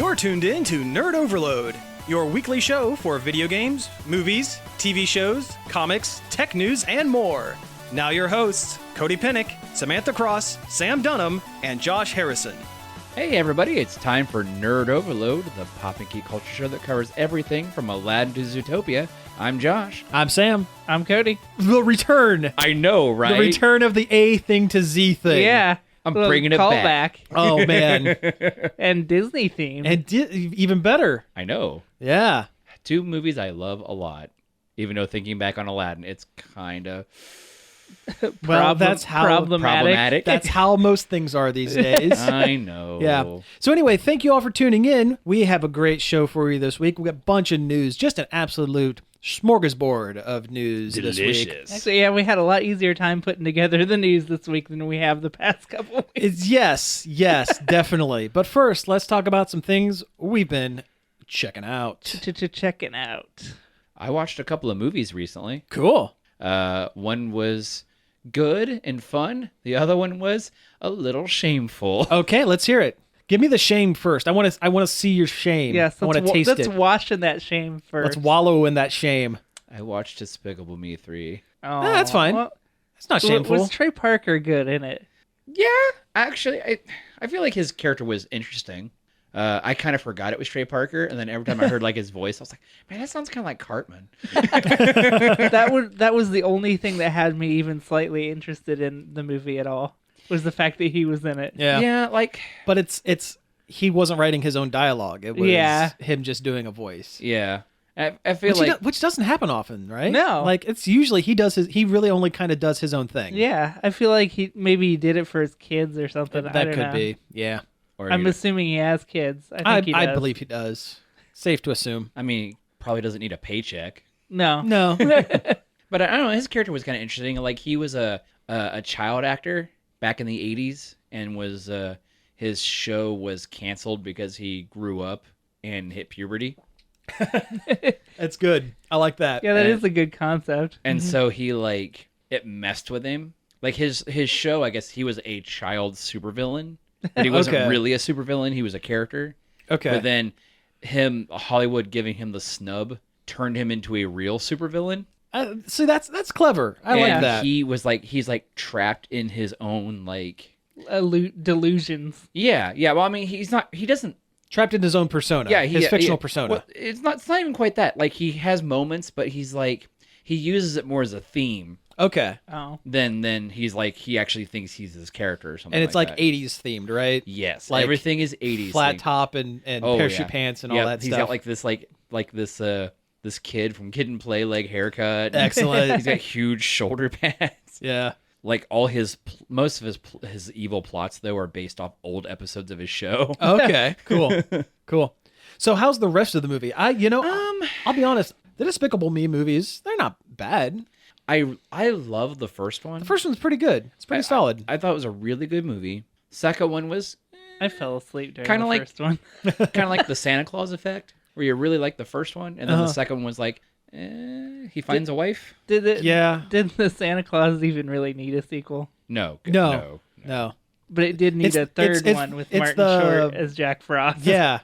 You're tuned in to Nerd Overload, your weekly show for video games, movies, TV shows, comics, tech news, and more. Now your hosts, Cody Pinnick, Samantha Cross, Sam Dunham, and Josh Harrison. Hey everybody, it's time for Nerd Overload, the pop and geek culture show that covers everything from Aladdin to Zootopia. I'm Josh. I'm Sam. I'm Cody. The return. I know, right? The return of the A thing to Z thing. Yeah. I'm bringing it back. Oh, man. And Disney theme. And even better. I know. Yeah. Two movies I love a lot, even though thinking back on Aladdin, it's kind of Well, that's how problematic. That's how most things are these days. I know. Yeah. So anyway, thank you all for tuning in. We have a great show for you this week. We've got a bunch of news, just an absolute smorgasbord of news this week. Actually, yeah, we had a lot easier time putting together the news this week than we have the past couple weeks. Yes, definitely. But first, let's talk about some things we've been checking out. Checking out. I watched a couple of movies recently. Cool. One was good and fun. The other one was a little shameful. Okay, let's hear it. Give me the shame first. I want to see your shame. Yes, I want to taste it. Let's wash in that shame first. Let's wallow in that shame. I watched Despicable Me 3. Oh, that's fine. Well, it's not shameful. Was Trey Parker good in it? Yeah, actually, I feel like his character was interesting. I kind of forgot it was Trey Parker, and then every time I heard like his voice, I was like, "Man, that sounds kind of like Cartman." That was the only thing that had me even slightly interested in the movie at all. Was the fact that he was in it. Yeah, like, but it's he wasn't writing his own dialogue. It was him just doing a voice. Yeah, I feel which doesn't happen often, right? No, like it's usually he really only kind of does his own thing. Yeah, I feel like he did it for his kids or something. That could be. Yeah, I'm assuming he has kids. I think he does. I believe he does. Safe to assume. I mean, he probably doesn't need a paycheck. No. But I don't know. His character was kind of interesting. Like he was a child actor back in the 80s, and was his show was canceled because he grew up and hit puberty. That's good. I like that. Yeah, that is a good concept. And so he it messed with him. Like his show, I guess he was a child supervillain, but he wasn't really a supervillain. He was a character. Okay. But then Hollywood giving him the snub turned him into a real supervillain. See, that's clever. I like that. He's trapped in his own delusions. Yeah. Well, I mean, he doesn't. Trapped in his own persona. Yeah, his fictional persona. Well, it's not even quite that. Like he has moments, but he's he uses it more as a theme. Okay. Oh. Then he's he actually thinks he's his character or something. And it's that. 80s themed, right? Yes. Everything is 80s. Flat themed. top and parachute pants and all that he's stuff. He's got this kid from Kid and Play haircut. Excellent. He's got huge shoulder pads. Yeah. Most of his evil plots though are based off old episodes of his show. Okay, cool. So how's the rest of the movie? I'll be honest, the Despicable Me movies, they're not bad. I love the first one. The first one's pretty good. It's pretty solid. I thought it was a really good movie. Second one was I fell asleep during the first one. Kind of like the Santa Claus effect, where you really like the first one, and then the second one was he finds a wife. Did the Santa Claus even really need a sequel? No. But it did need a third one with Martin Short as Jack Frost. Yeah.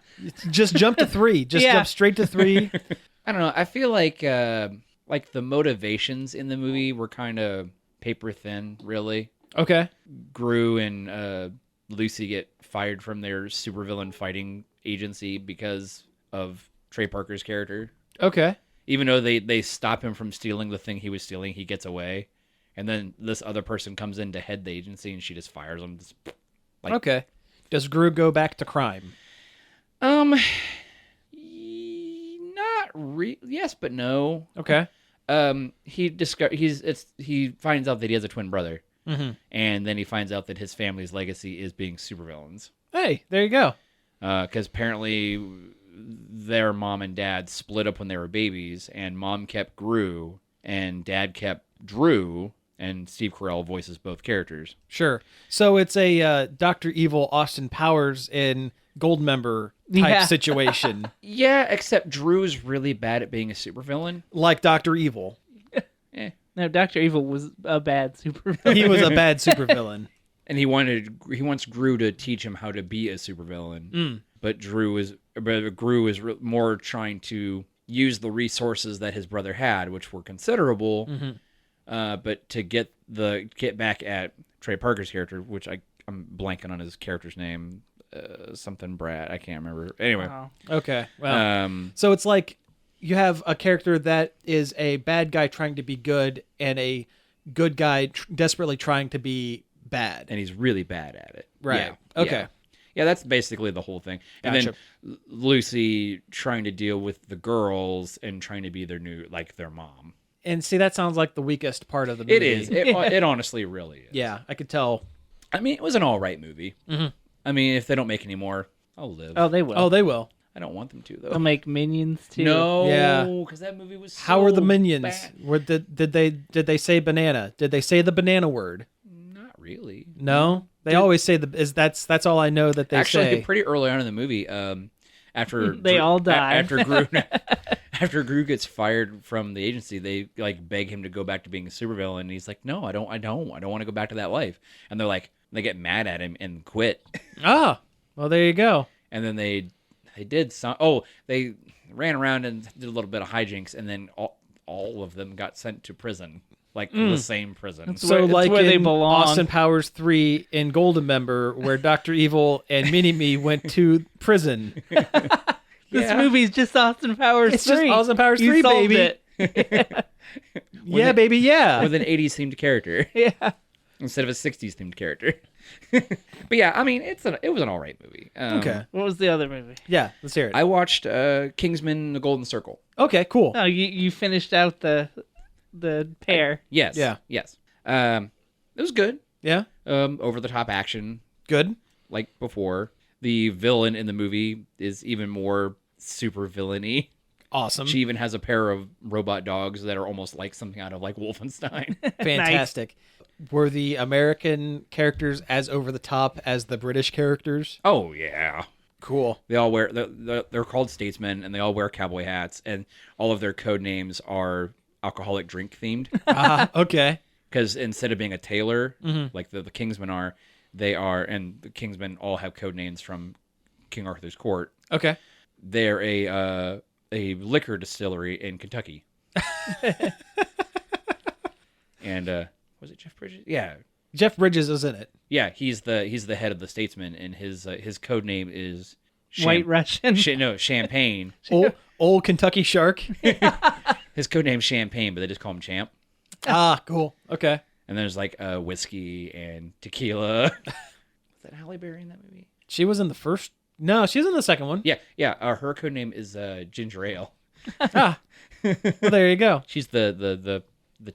Just jump to 3. Jump straight to 3. I don't know. I feel like the motivations in the movie were kind of paper thin, really. Okay. Gru and Lucy get fired from their supervillain fighting agency because of Trey Parker's character. Okay. Even though they stop him from stealing the thing he was stealing, he gets away. And then this other person comes in to head the agency, and she just fires him. Okay. Does Gru go back to crime? Not really. Yes, but no. Okay. He finds out that he has a twin brother, and then he finds out that his family's legacy is being supervillains. Hey, there you go. Because apparently their mom and dad split up when they were babies, and mom kept Gru, and dad kept Drew, and Steve Carell voices both characters. Sure. So it's a Dr. Evil Austin Powers in Goldmember type situation. Yeah, except Drew's really bad at being a supervillain. Like Dr. Evil. No, Dr. Evil was a bad supervillain. He was a bad supervillain. And he wants Gru to teach him how to be a supervillain. But Drew but Gru is more trying to use the resources that his brother had, which were considerable, but to get back at Trey Parker's character, which I'm blanking on his character's name, something Brad, I can't remember. Anyway, Okay. Well, so it's like you have a character that is a bad guy trying to be good, and a good guy desperately trying to be bad. and he's really bad at it. Right. Yeah. Okay. Yeah, that's basically the whole thing. And Gotcha. then Lucy trying to deal with the girls and trying to be their mom. And see, that sounds like the weakest part of the movie. It is. It honestly really is. Yeah, I could tell. I mean, it was an all right movie. Mm-hmm. I mean, if they don't make any more, I'll live. Oh, they will. Oh, they will. I don't want them to, though. They'll make Minions too. No, Yeah. because that movie was so How are the minions? bad. Did they say banana? Did they say the banana word? Not really. No, they always say that's all I know that they Actually, say. pretty early on in the movie, after They all die. After Gru gets fired from the agency, they like beg him to go back to being a supervillain, and he's like, "No, I don't want to go back to that life." And they get mad at him and quit. Ah, well, there you go. And then they did some. Oh, they ran around and did a little bit of hijinks, and then all of them got sent to prison, like the same prison. So, it's like where they in belong. Austin Powers 3 in Golden Member, where Dr. Evil and Mini-Me went to prison. This Yeah. movie's just Austin Powers It's just 3. Austin Powers You 3, solved baby. it. Yeah, baby, yeah. With an 80s themed character Yeah. instead of a 60s themed character. But yeah, I mean, it was an all right movie. Okay. What was the other movie? Yeah, let's hear it. I watched Kingsman: The Golden Circle. Okay, cool. Oh, you finished out the pair. Yes. Yeah. Yes. It was good. Yeah, Over the top action, good. like before. The villain in the movie is even more super villainy. Awesome. She even has a pair of robot dogs that are almost like something out of like Wolfenstein. Fantastic. Were the American characters as over the top as the British characters? Oh yeah. Cool. They all wear they're called statesmen, and they all wear cowboy hats, and all of their code names are alcoholic drink themed. Okay. Because instead of being a tailor, like the Kingsmen are, they are, and the Kingsmen all have code names from King Arthur's court. Okay. They're a liquor distillery in Kentucky. And was it Jeff Bridges? Yeah, Jeff Bridges is in it. yeah. He's the head of the statesman, and his code name is White Russian. Champagne. Old Kentucky Shark. His code name's Champagne, but they just call him Champ. Cool. Okay. And there's like whiskey and tequila. Was that Halle Berry in that movie? She was in the first. No, she was in the second one. Yeah. Her code name is Ginger Ale. Well, there you go. She's the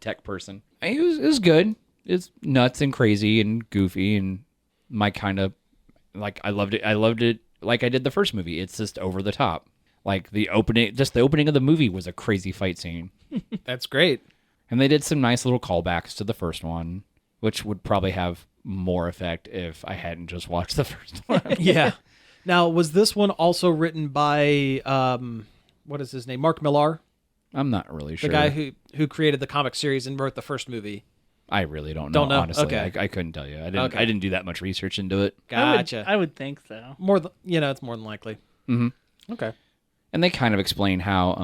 tech person. It was good. It's nuts and crazy and goofy and my kind of like I loved it. I loved it like I did the first movie. It's just over the top. Like the opening of the movie was a crazy fight scene. That's great. And they did some nice little callbacks to the first one, which would probably have more effect if I hadn't just watched the first one. Yeah. Now, was this one also written by what is his name? Mark Millar, I'm not really sure. the guy who created the comic series and wrote the first movie. I really don't know. Don't know? Honestly, Okay. I couldn't tell you. I Okay. didn't do that much research into it. Gotcha. I would think so. More than it's more than likely. Mm-hmm. Okay. And they kind of explain how.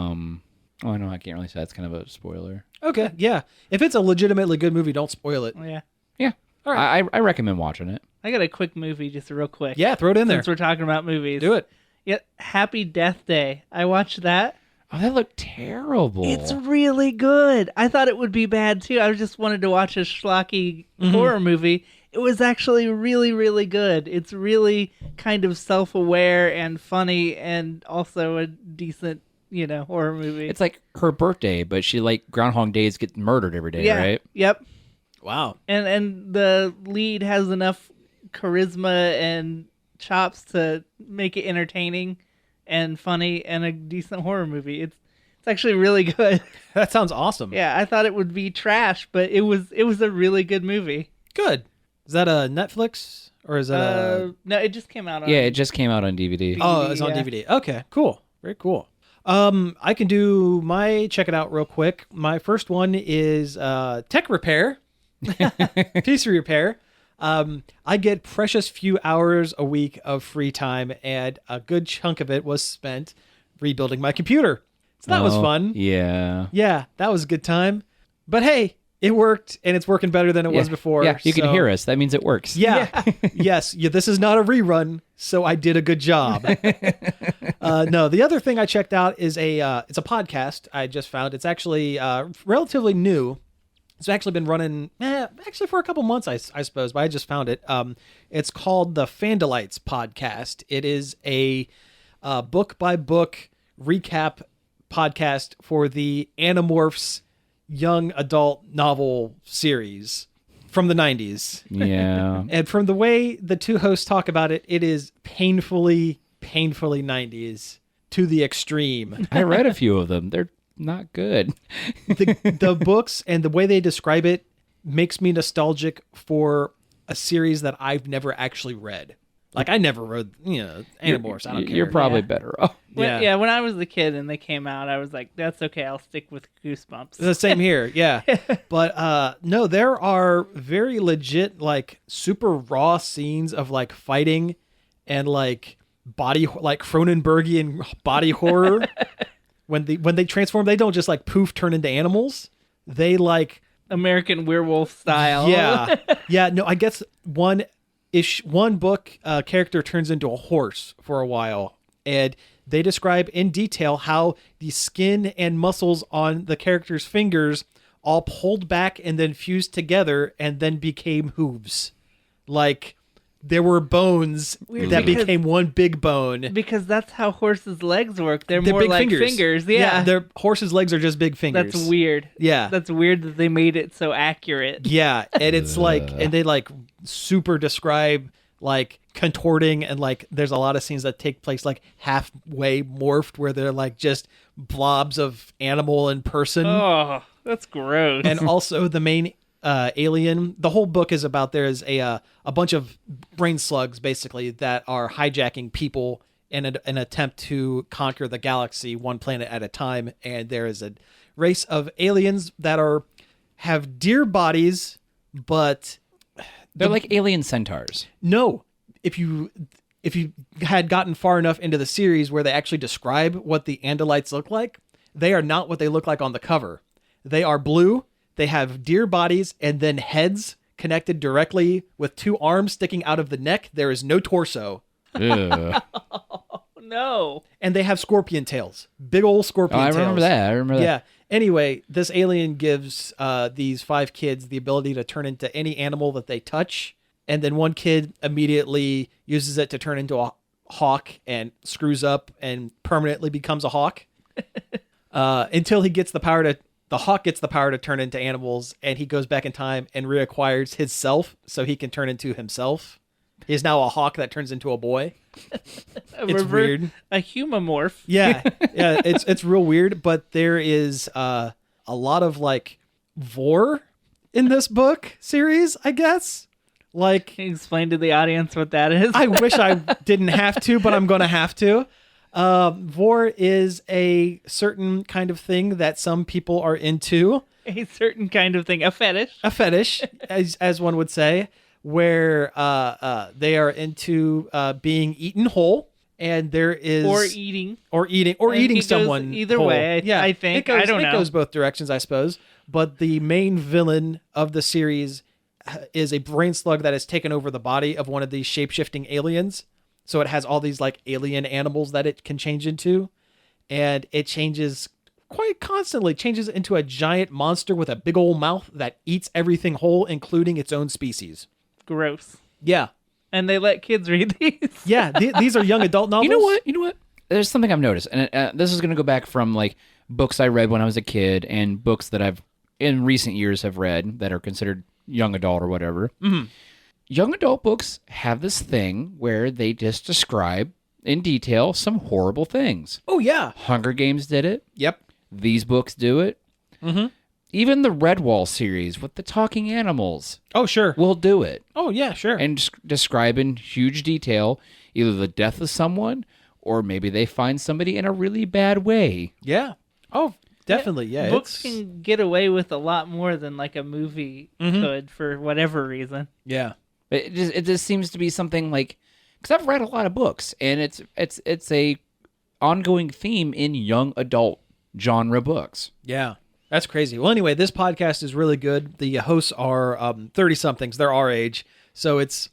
Oh no, I can't really say that's kind of a spoiler. Okay. Yeah. If it's a legitimately good movie, don't spoil it. Yeah. Yeah. All right. I recommend watching it. I got a quick movie, just real quick. Yeah. Throw it in there. Since we're talking about movies. Do it. Yeah. Happy Death Day. I watched that. Oh, that looked terrible. It's really good. I thought it would be bad too. I just wanted to watch a schlocky horror movie. It was actually really, really good. It's really kind of self-aware and funny, and also a decent, horror movie. It's like her birthday, but she like Groundhog Days get murdered every day, right? Yep. Wow. And the lead has enough charisma and chops to make it entertaining and funny and a decent horror movie. It's actually really good. That sounds awesome. Yeah, I thought it would be trash, but it was a really good movie. Good. Is that a Netflix or is that No, it just came out on Yeah, it just came out on DVD. Oh, it's on yeah. DVD. Okay, cool. Very cool. I can do my check it out real quick. My first one is tech repair, PC repair. I get precious few hours a week of free time, and a good chunk of it was spent rebuilding my computer. So that was fun. Yeah. Yeah, that was a good time. But hey, it worked, and it's working better than it was before. Yeah, you can hear us. That means it works. Yeah. Yes. Yeah, this is not a rerun, so I did a good job. No, the other thing I checked out is it's a podcast I just found. It's actually relatively new. It's actually been running for a couple months, I suppose, but I just found it. It's called the Fandalites Podcast. It is a book-by-book recap podcast for the Animorphs young adult novel series from the 90s. Yeah. And from the way the two hosts talk about it, it is painfully 90s to the extreme. I read a few of them. They're not good. The books and the way they describe it makes me nostalgic for a series that I've never actually read. Like, I never read, Animorphs. I don't care. You're probably better off. When I was a kid and they came out, I was like, that's okay, I'll stick with Goosebumps. The same here, yeah. But no, there are very legit, like, super raw scenes of, like, fighting and, like, Cronenbergian body horror. When they transform, they don't just, like, poof, turn into animals. They, like... American Werewolf style. Yeah. Yeah, no, I guess one book character turns into a horse for a while, and they describe in detail how the skin and muscles on the character's fingers all pulled back and then fused together and then became hooves. Like, there were bones that became one big bone. Because that's how horses' legs work. They're more big like fingers. Yeah. Their horses' legs are just big fingers. That's weird. Yeah. That's weird that they made it so accurate. Yeah, and it's like, and they like super describe like contorting, and like there's a lot of scenes that take place like halfway morphed where they're like just blobs of animal and person. Oh, that's gross. And also the main alien, the whole book is about, there's a bunch of brain slugs basically that are hijacking people in an attempt to conquer the galaxy one planet at a time, and there is a race of aliens that have deer bodies, but they're like alien centaurs. No, if you had gotten far enough into the series where they actually describe what the Andalites look like, they are not what they look like on the cover. They are blue. They have deer bodies and then heads connected directly with two arms sticking out of the neck. There is no torso. No. And they have scorpion tails. Big old scorpion tails. I remember that. Yeah. Anyway, this alien gives these 5 kids the ability to turn into any animal that they touch. And then one kid immediately uses it to turn into a hawk and screws up and permanently becomes a hawk. Until he gets the hawk gets the power to turn into animals, and he goes back in time and reacquires his self so he can turn into himself. He's now a hawk that turns into a boy. It's weird. A humamorph. Yeah. Yeah, it's real weird, but there is a lot of like vor in this book series, I guess. Like, Can you explain to the audience what that is? I wish I didn't have to, but I'm going to have to. Vor is a certain kind of thing that some people are into. A certain kind of thing. A fetish. A fetish, as one would say, where they are into being eaten whole, and there is or eating someone either whole. way. Yeah, I think it know. goes both directions, I suppose. But the main villain of the series is a brain slug that has taken over the body of one of these shape-shifting aliens. So it has all these like alien animals that it can change into, and it changes quite constantly, changes into a giant monster with a big old mouth that eats everything whole, including its own species. Gross. Yeah. And they let kids read these. Yeah, these are young adult novels. You know what? There's something I've noticed, and this is going to go back from like books I read when I was a kid and books that I've in recent years have read that are considered young adult or whatever. Mm-hmm. Young adult books have this thing where they just describe in detail some horrible things. Oh, yeah. Hunger Games did it. Yep. These books do it. Mm-hmm. Even the Redwall series with the talking animals Oh, sure. will do it. Oh, yeah, sure. And describe in huge detail either the death of someone or maybe they find somebody in a really bad way. Yeah. Oh, definitely. Yeah. Books can get away with a lot more than like a movie could for whatever reason. Yeah. But it just seems to be something like, because I've read a lot of books, and it's a ongoing theme in young adult genre books. Yeah, that's crazy. Well, anyway, this podcast is really good. The hosts are 30-somethings. They're our age, so it's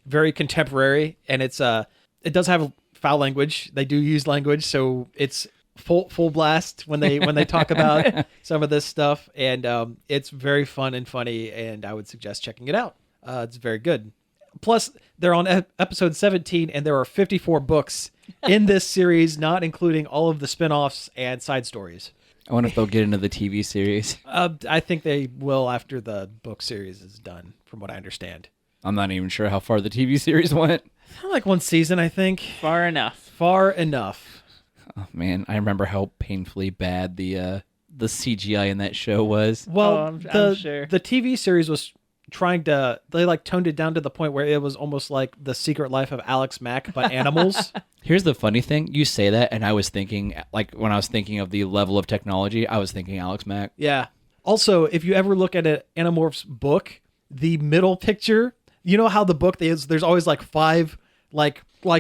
very contemporary, and it does have foul language. They do use language, so it's full blast when they talk about some of this stuff, and it's very fun and funny, and I would suggest checking it out. It's very good. Plus, they're on episode 17, and there are 54 books in this series, not including all of the spin-offs and side stories. I wonder if they'll get into the TV series. I think they will after the book series is done, from what I understand. I'm not even sure how far the TV series went. Like one season, I think. Far enough. Far enough. Oh man, I remember how painfully bad the CGI in that show was. Well, I'm sure. the TV series was they like toned it down to the point where it was almost like The Secret Life of Alex Mack, but animals. Here's the funny thing. You say that, and I was thinking, like, when I was thinking of the level of technology, I was thinking Alex Mack. Yeah. Also, if you ever look at an Animorphs book, the middle picture, you know how the book there's always like 5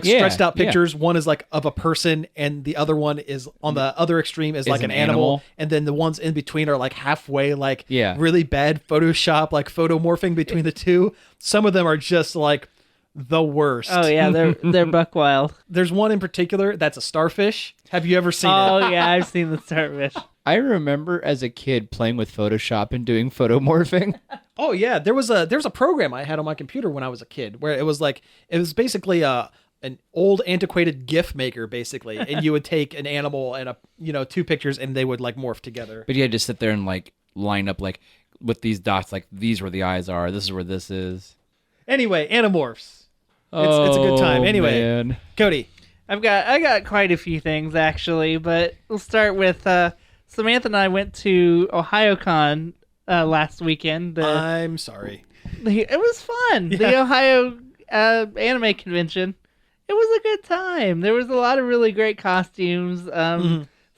stretched out pictures. One is like of a person, and the other one is on the other extreme is like an animal, and then the ones in between are like halfway, like really bad Photoshop, like photomorphing between the two. Some of them are just like the worst. Oh yeah, they're buck wild. There's one in particular that's a starfish. Have you ever seen it? Oh yeah, I've seen the starfish. I remember as a kid playing with Photoshop and doing photomorphing. Oh yeah, there was a program I had on my computer when I was a kid where it was basically an old antiquated GIF maker basically, and you would take an animal and 2 pictures and they would like morph together. But you had to sit there and like line up like with these dots, like these where the eyes are, this is where this is. Anyway, Animorphs. It's a good time. Anyway, man. Cody. I got quite a few things actually, but we'll start with Samantha and I went to OhioCon last weekend. I'm sorry. It was fun. Yeah. The Ohio anime convention. It was a good time. There was a lot of really great costumes.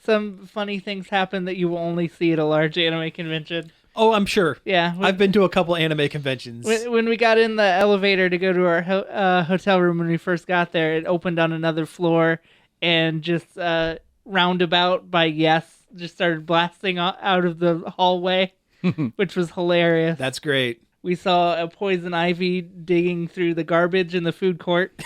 Some funny things happened that you will only see at a large anime convention. Oh, I'm sure. Yeah. I've been to a couple anime conventions. When we got in the elevator to go to our hotel room when we first got there, it opened on another floor, and just roundabout by just started blasting out of the hallway, which was hilarious. That's great. We saw a poison ivy digging through the garbage in the food court.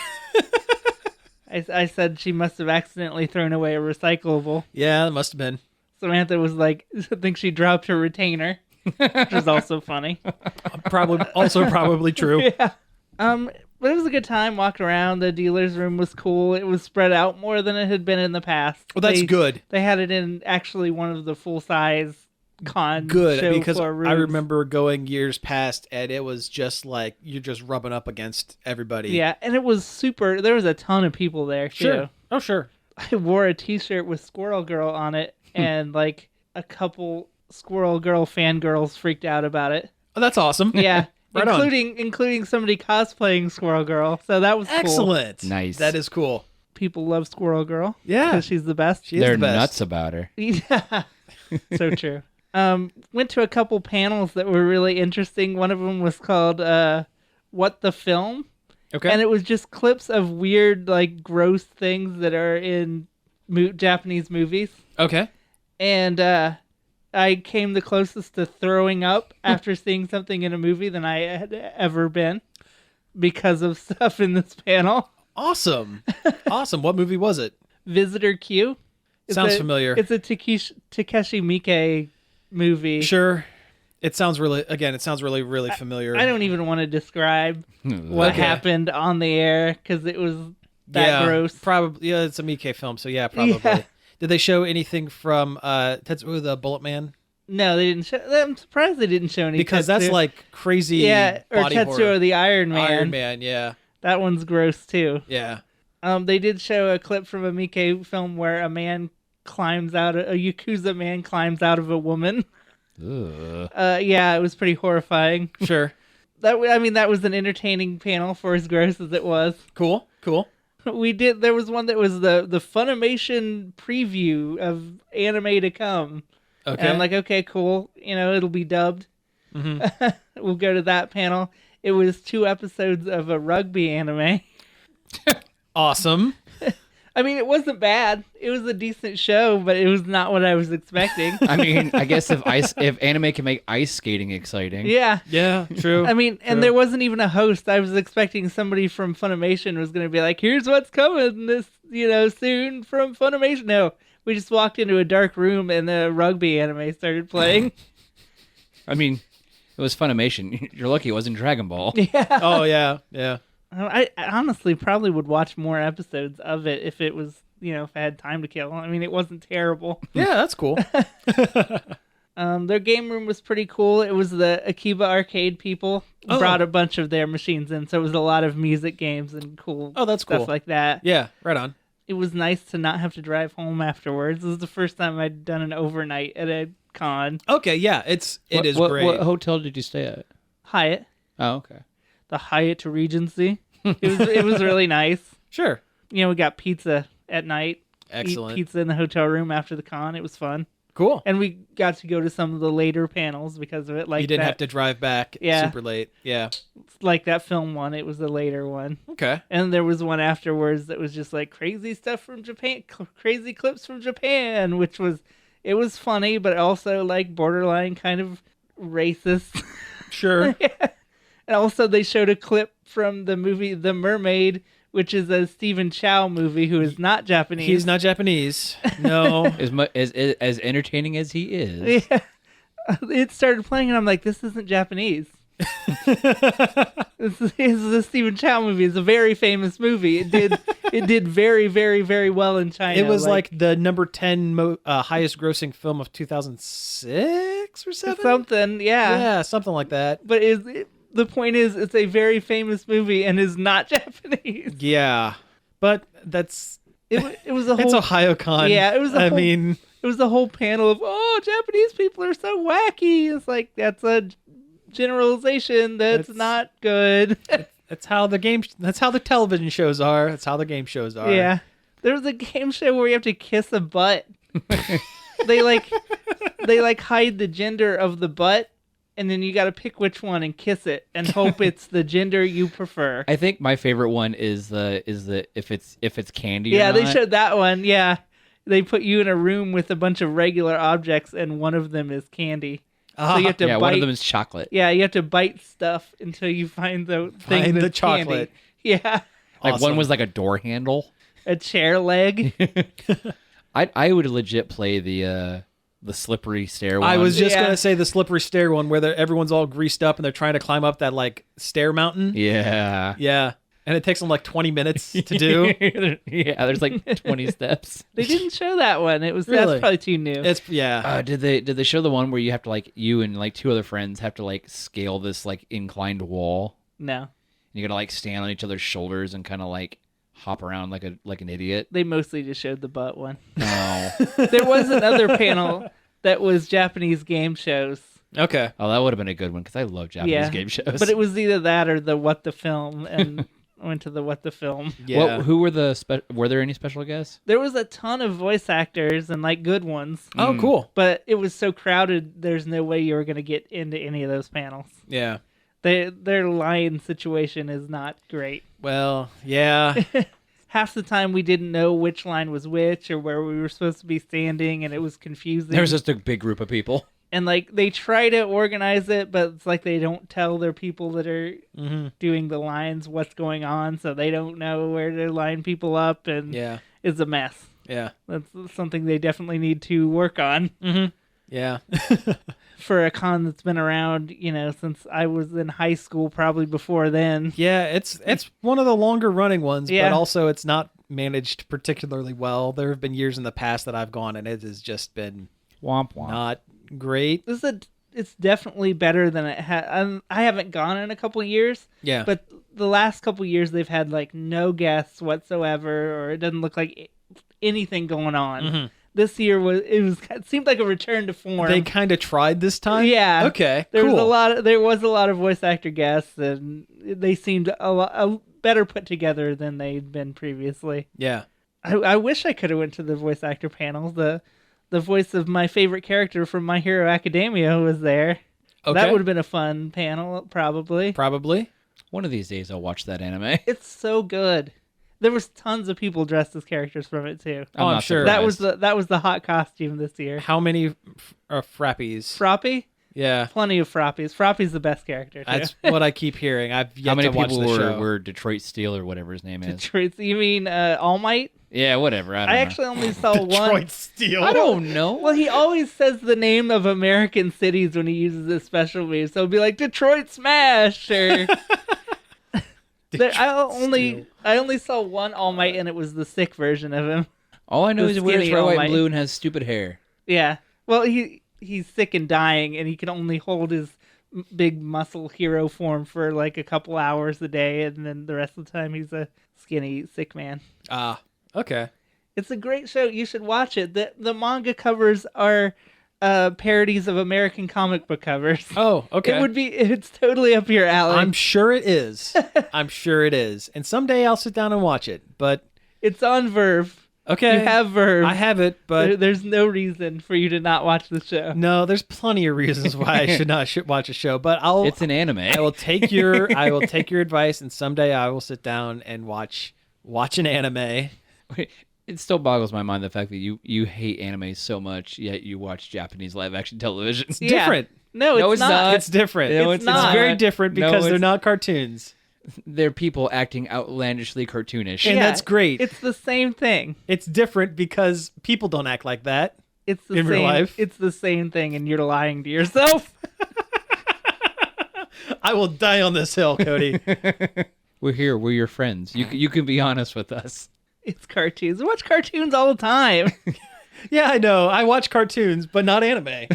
I said she must have accidentally thrown away a recyclable. Yeah, it must have been. Samantha was like, I think she dropped her retainer, which was also funny. Probably true. Yeah. But it was a good time. Walked around. The dealer's room was cool. It was spread out more than it had been in the past. Well, that's good. They had it in actually one of the full-size con good show because floor rooms. I remember going years past, and it was just like you're just rubbing up against everybody. Yeah, and it was super. There was a ton of people there, too. Sure. Oh, sure. I wore a T-shirt with Squirrel Girl on it, and like a couple Squirrel Girl fangirls freaked out about it. Oh, that's awesome. Yeah. Right including somebody cosplaying Squirrel Girl. So that was cool. Excellent. Nice. That is cool. People love Squirrel Girl. Yeah. Because she's the best. They're the best. nuts about her. Yeah. So true. Went to a couple panels that were really interesting. One of them was called What the Film? Okay. And it was just clips of weird, like, gross things that are in Japanese movies. Okay. And I came the closest to throwing up after seeing something in a movie than I had ever been because of stuff in this panel. Awesome. Awesome. What movie was it? Visitor Q. Sounds familiar. It's a Takeshi Miike movie. Sure. It sounds really really familiar. I don't even want to describe what happened on the air because it was that gross. Probably. Yeah, it's a Miike film, so yeah, probably. Yeah. Did they show anything from Tetsuo the Bullet Man? No, they didn't show. I'm surprised they didn't show any. Because Tetsuo. that's like crazy. Yeah, or body Tetsuo horror. the Iron Man. Iron Man, yeah. That one's gross too. Yeah. They did show a clip from a Miike film where a Yakuza man climbs out of a woman. Ugh. Yeah, it was pretty horrifying. Sure. That was an entertaining panel for as gross as it was. Cool. There was one that was the Funimation preview of anime to come. Okay. And I'm like, okay, cool. It'll be dubbed. Mm-hmm. We'll go to that panel. It was 2 episodes of a rugby anime. Awesome. I mean, it wasn't bad. It was a decent show, but it was not what I was expecting. I mean, I guess if anime can make ice skating exciting. Yeah. Yeah, true. I mean, and there wasn't even a host. I was expecting somebody from Funimation was going to be like, here's what's coming soon from Funimation. No, we just walked into a dark room and the rugby anime started playing. I mean, it was Funimation. You're lucky it wasn't Dragon Ball. Yeah. Oh, yeah. Yeah. I honestly probably would watch more episodes of it if it was, if I had time to kill. I mean, it wasn't terrible. Yeah, that's cool. Their game room was pretty cool. It was the Akiba Arcade people brought a bunch of their machines in, so it was a lot of music games and cool that's stuff cool. like that. Yeah, right on. It was nice to not have to drive home afterwards. This was the first time I'd done an overnight at a con. Okay, yeah, it is great. What hotel did you stay at? Hyatt. Oh, okay. The Hyatt Regency. It was really nice. Sure. We got pizza at night. Excellent. Eat pizza in the hotel room after the con. It was fun. Cool. And we got to go to some of the later panels because of it. Like you didn't have to drive back super late. Yeah. Like that film one, it was the later one. Okay. And there was one afterwards that was just like crazy stuff from Japan, crazy clips from Japan, it was funny, but also like borderline kind of racist. Sure. Yeah. And also they showed a clip from the movie The Mermaid, which is a Stephen Chow movie who is not Japanese. He's not Japanese. No. as entertaining as he is. Yeah. It started playing and I'm like, this isn't Japanese. This is a Stephen Chow movie. It's a very famous movie. It did very, very, very well in China. It was like the number 10 highest grossing film of 2006 or 7? something, yeah. Yeah, something like that. But the point is, it's a very famous movie and is not Japanese. Yeah. But that's... It was a whole... It's OhioCon. Yeah, it was a I whole... mean... It was the whole panel of, Japanese people are so wacky. It's like, that's a generalization that's not good. That's how the television shows are. That's how the game shows are. Yeah. There was a game show where you have to kiss a butt. They hide the gender of the butt, and then you got to pick which one and kiss it and hope it's the gender you prefer. I think my favorite one is the if it's candy. Yeah, or they not. showed that one. Yeah. They put you in a room with a bunch of regular objects, and one of them is candy. So you have to bite. One of them is chocolate. Yeah, you have to bite stuff until you find the thing Find that's the chocolate. Candy. Yeah. Like Awesome. one was like a door handle. A chair leg. I would legit play the slippery stair one. I was just Yeah. going to say the slippery stair one where everyone's all greased up and they're trying to climb up that like stair mountain. Yeah. Yeah. And it takes them like 20 minutes to do. Yeah, there's like 20 steps. They didn't show that one. That's Really? probably too new. Yeah. Did they show the one where you have to like you and like 2 other friends have to like scale this like inclined wall? No. And you gotta like stand on each other's shoulders and kind of like hop around like an idiot. They mostly just showed the butt one. No. There was another panel that was Japanese game shows. Okay. Oh, that would have been a good one because I love Japanese game shows. But it was either that or the What the Film, and I went to the What the Film. Yeah. Who were were there any special guests? There was a ton of voice actors and like good ones. Oh, cool. But it was so crowded, there's no way you were going to get into any of those panels. Yeah. Their line situation is not great. Well, yeah. Half the time we didn't know which line was which or where we were supposed to be standing, and it was confusing. There was just a big group of people. And like they try to organize it, but it's like they don't tell their people that are doing the lines what's going on, so they don't know where to line people up, and Yeah. it's a mess. Yeah. That's something they definitely need to work on. Yeah. For a con that's been around, since I was in high school, probably before then. Yeah, it's one of the longer running ones, Yeah. but also it's not managed particularly well. There have been years in the past that I've gone and it has just been Womp womp. not great. It's definitely better than it had. I haven't gone in a couple of years. Yeah. But the last couple of years, they've had like no guests whatsoever, or it doesn't look like anything going on. This year it seemed like a return to form. They kind of tried this time? Yeah. Okay, There cool. was a lot of voice actor guests, and they seemed a better put together than they'd been previously. Yeah. I wish I could have went to the voice actor panels. The voice of my favorite character from My Hero Academia was there. Okay. That would have been a fun panel, probably. Probably. One of these days I'll watch that anime. It's so good. There was tons of people dressed as characters from it too. I'm not sure. surprised. That was the hot costume this year. How many frappies? Froppy? Yeah. Plenty of Frappies. Froppy's the best character too. That's what I keep hearing. I've yet How many to watch people the show. were Detroit Steel or whatever his name is? Detroit. You mean All Might? Yeah, whatever. I don't I know. actually only saw one. Steel. I don't know. Well, he always says the name of American cities when he uses his special move. So it'll be like Detroit Smash or. I only saw one All Might, and it was the sick version of him. All I know the is he wears skinny red, All white, Might. and blue and has stupid hair. Yeah. Well, he's sick and dying, and he can only hold his big muscle hero form for like a couple hours a day, and then the rest of the time he's a skinny sick man. Ah, okay. It's a great show. You should watch it. The manga covers are parodies of American comic book covers. Oh, okay. It's totally up your alley. I'm sure it is. I'm sure it is. And someday I'll sit down and watch it. But It's on Verve. okay, You have Verve. I have it, but There's no reason for you to not watch the show. no, there's plenty of reasons why I should watch a show. But It's an anime. I will take your advice, and someday I will sit down and watch an anime. It still boggles my mind the fact that you hate anime so much, yet you watch Japanese live action television. It's different. No, it's not. It's different. No, it's it's not. very different No, because they're it's- not cartoons, They're people acting outlandishly cartoonish. and that's great. It's the same thing. It's different because people don't act like that. It's the In same, real life? It's the same thing, and you're lying to yourself. I will die on this hill, Cody. We're here. We're your friends. You can be honest with us. It's cartoons. I watch cartoons all the time. Yeah, I know. I watch cartoons, but not anime.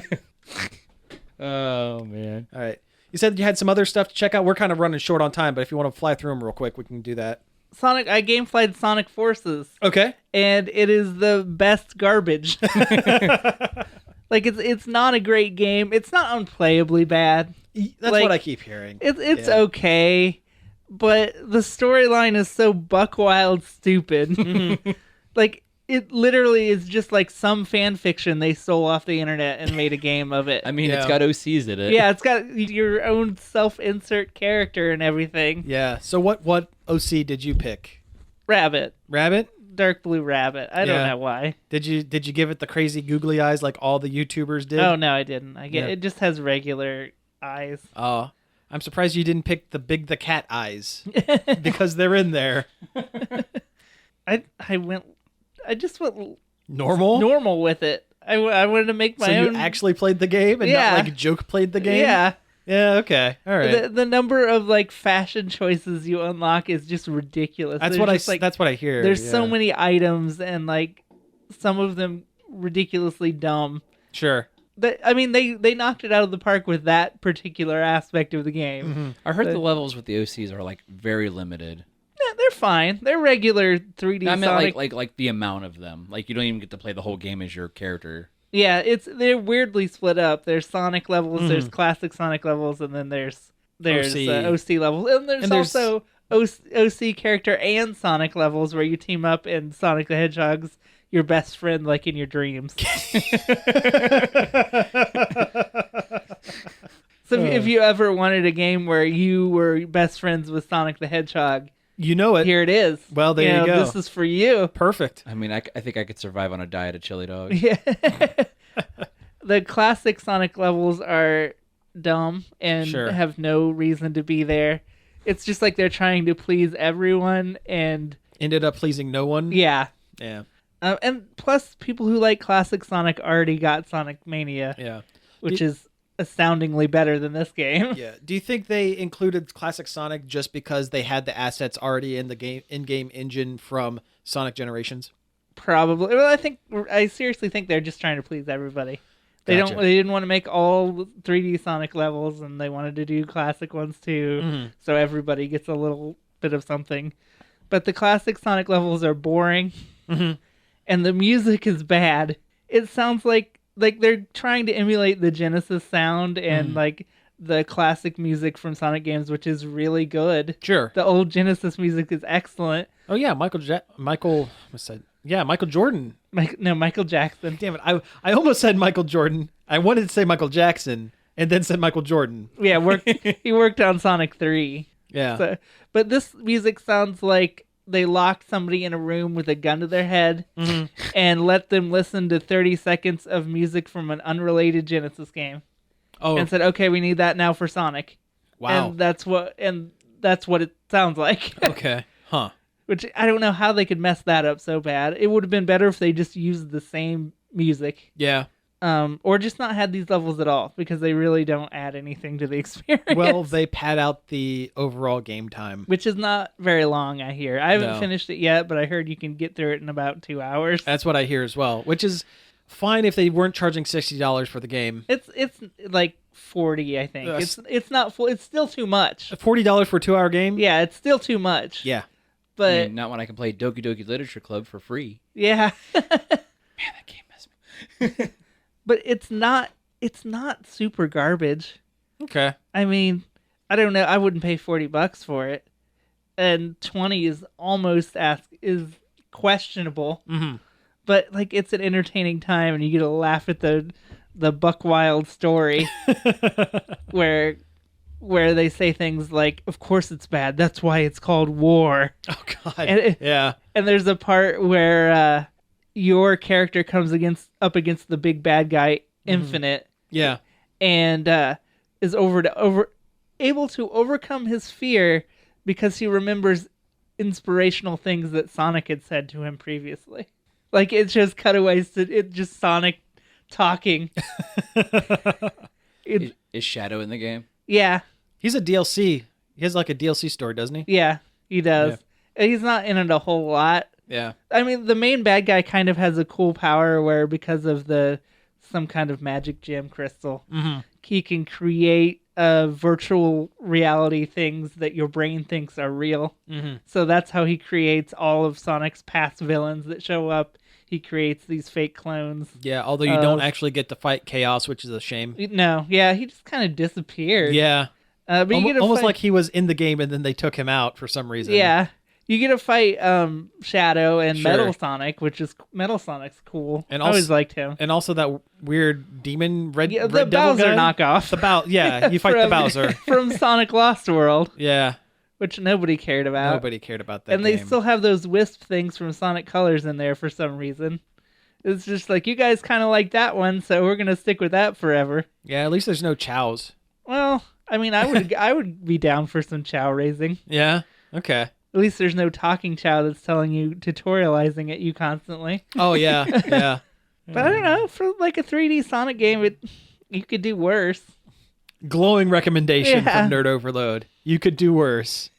Oh man. All right. You said you had some other stuff to check out. We're kind of running short on time, but if you want to fly through them real quick, we can do that. I gameflied Sonic Forces, Okay. and it is the best garbage. Like it's not a great game. It's not unplayably bad. That's Like, what I keep hearing. It's Yeah. okay, but the storyline is so buck wild stupid. Mm-hmm. Like it literally is just like some fan fiction they stole off the internet and made a game of it. I mean, Yeah. it's got OCs in it. Yeah, it's got your own self-insert character and everything. Yeah. So what OC did you pick? Rabbit, Rabbit? dark blue rabbit. I don't Yeah. know why. Did you give it the crazy googly eyes like all the YouTubers did? Oh no, I didn't. Yeah. It just has regular eyes. Oh. I'm surprised you didn't pick the cat eyes because they're in there. I just went Normal? normal with it. I wanted to make my So own. you actually played the game and Yeah. not like joke played the game? Yeah. Yeah, okay. All right. The number of like fashion choices you unlock is just ridiculous. That's There's what I hear. There's so yeah. many items and like some of them ridiculously dumb. Sure. They knocked it out of the park with that particular aspect of the game. Mm-hmm. I heard the levels with the OCs are like very limited. Yeah, they're fine. They're regular 3D I meant Sonic. like the amount of them. Like you don't even get to play the whole game as your character. Yeah, they're weirdly split up. There's Sonic levels, Mm-hmm. there's classic Sonic levels, and then there's OC. OC levels, and there's also OC character and Sonic levels where you team up and Sonic the Hedgehog's your best friend, like in your dreams. So if you ever wanted a game where you were best friends with Sonic the Hedgehog, You know it. here it is. Well, there you go. This is for you. Perfect. I mean, I think I could survive on a diet of chili dogs. Yeah. The classic Sonic levels are dumb and Sure. have no reason to be there. It's just like they're trying to please everyone, and Ended up pleasing no one. yeah. Yeah. And plus, people who like classic Sonic already got Sonic Mania, Yeah. which is astoundingly better than this game. Yeah. Do you think they included classic Sonic just because they had the assets already in the game in-game engine from Sonic Generations? Probably. Well, I seriously think they're just trying to please everybody. They Gotcha. They didn't want to make all 3D Sonic levels, and they wanted to do classic ones too, Mm-hmm. so everybody gets a little bit of something. But the classic Sonic levels are boring, Mm-hmm. and the music is bad. It sounds like they're trying to emulate the Genesis sound and like the classic music from Sonic games, which is really good. Sure. The old Genesis music is excellent. Oh yeah, Michael Jordan. Michael Jackson. Damn it. I almost said Michael Jordan. I wanted to say Michael Jackson, and then said Michael Jordan. Yeah, he worked on Sonic 3. Yeah. So, but this music sounds like they locked somebody in a room with a gun to their head and let them listen to 30 seconds of music from an unrelated Genesis game. Oh, And said, "Okay, we need that now for Sonic." wow. And that's what it sounds like. Okay. Huh. Which I don't know how they could mess that up so bad. It would have been better if they just used the same music. Yeah. Or just not had these levels at all, because they really don't add anything to the experience. Well, they pad out the overall game time. Which is not very long, I hear. I haven't No. finished it yet, but I heard you can get through it in about 2 hours. That's what I hear as well, which is fine if they weren't charging $60 for the game. It's like 40, I think. It's not full. It's still too much. $40 for a 2-hour game? Yeah, it's still too much. Yeah. But I mean, not when I can play Doki Doki Literature Club for free. yeah. Man, that game messed me. But it's not super garbage. Okay. I mean, I don't know. I wouldn't pay $40 for it. And 20 is is questionable. Mm-hmm. But like, it's an entertaining time, and you get to laugh at the Buck Wild story where they say things like, "Of course it's bad. That's why it's called war." Oh, God. And yeah. And there's a part where your character comes up against the big bad guy, Infinite, Yeah. and is able to overcome his fear because he remembers inspirational things that Sonic had said to him previously. Like, it's just cutaways to just Sonic talking. Is Shadow in the game? Yeah, He's a DLC. He has like a DLC story, doesn't he? yeah, he does. And he's not in it a whole lot. Yeah. I mean, the main bad guy kind of has a cool power where, because of some kind of magic gem crystal, he can create virtual reality things that your brain thinks are real. Mm-hmm. So that's how he creates all of Sonic's past villains that show up. He creates these fake clones. Yeah, although you don't actually get to fight Chaos, which is a shame. No, yeah, he just kind of disappeared. Yeah. But you get to almost fight, like he was in the game and then they took him out for some reason. yeah. You get to fight Shadow and Sure. Metal Sonic, which is Metal Sonic's cool. And I always also- liked him. And also that weird demon red Yeah, the devil Bowser guy? knockoff. Yeah, you fight the From- Bowser. from Sonic Lost World, Yeah. which nobody cared about. Nobody cared about that And they game. still have those Wisp things from Sonic Colors in there for some reason. It's just like, you guys kind of like that one, so we're gonna stick with that forever. Yeah, at least there's no chows. Well, I mean, I would be down for some chow raising. Yeah? Okay. At least there's no talking chow that's telling you, tutorializing at you constantly. Oh, yeah. Yeah. But I don't know, for like a 3D Sonic game, you could do worse. Glowing recommendation Yeah. from Nerd Overload. You could do worse.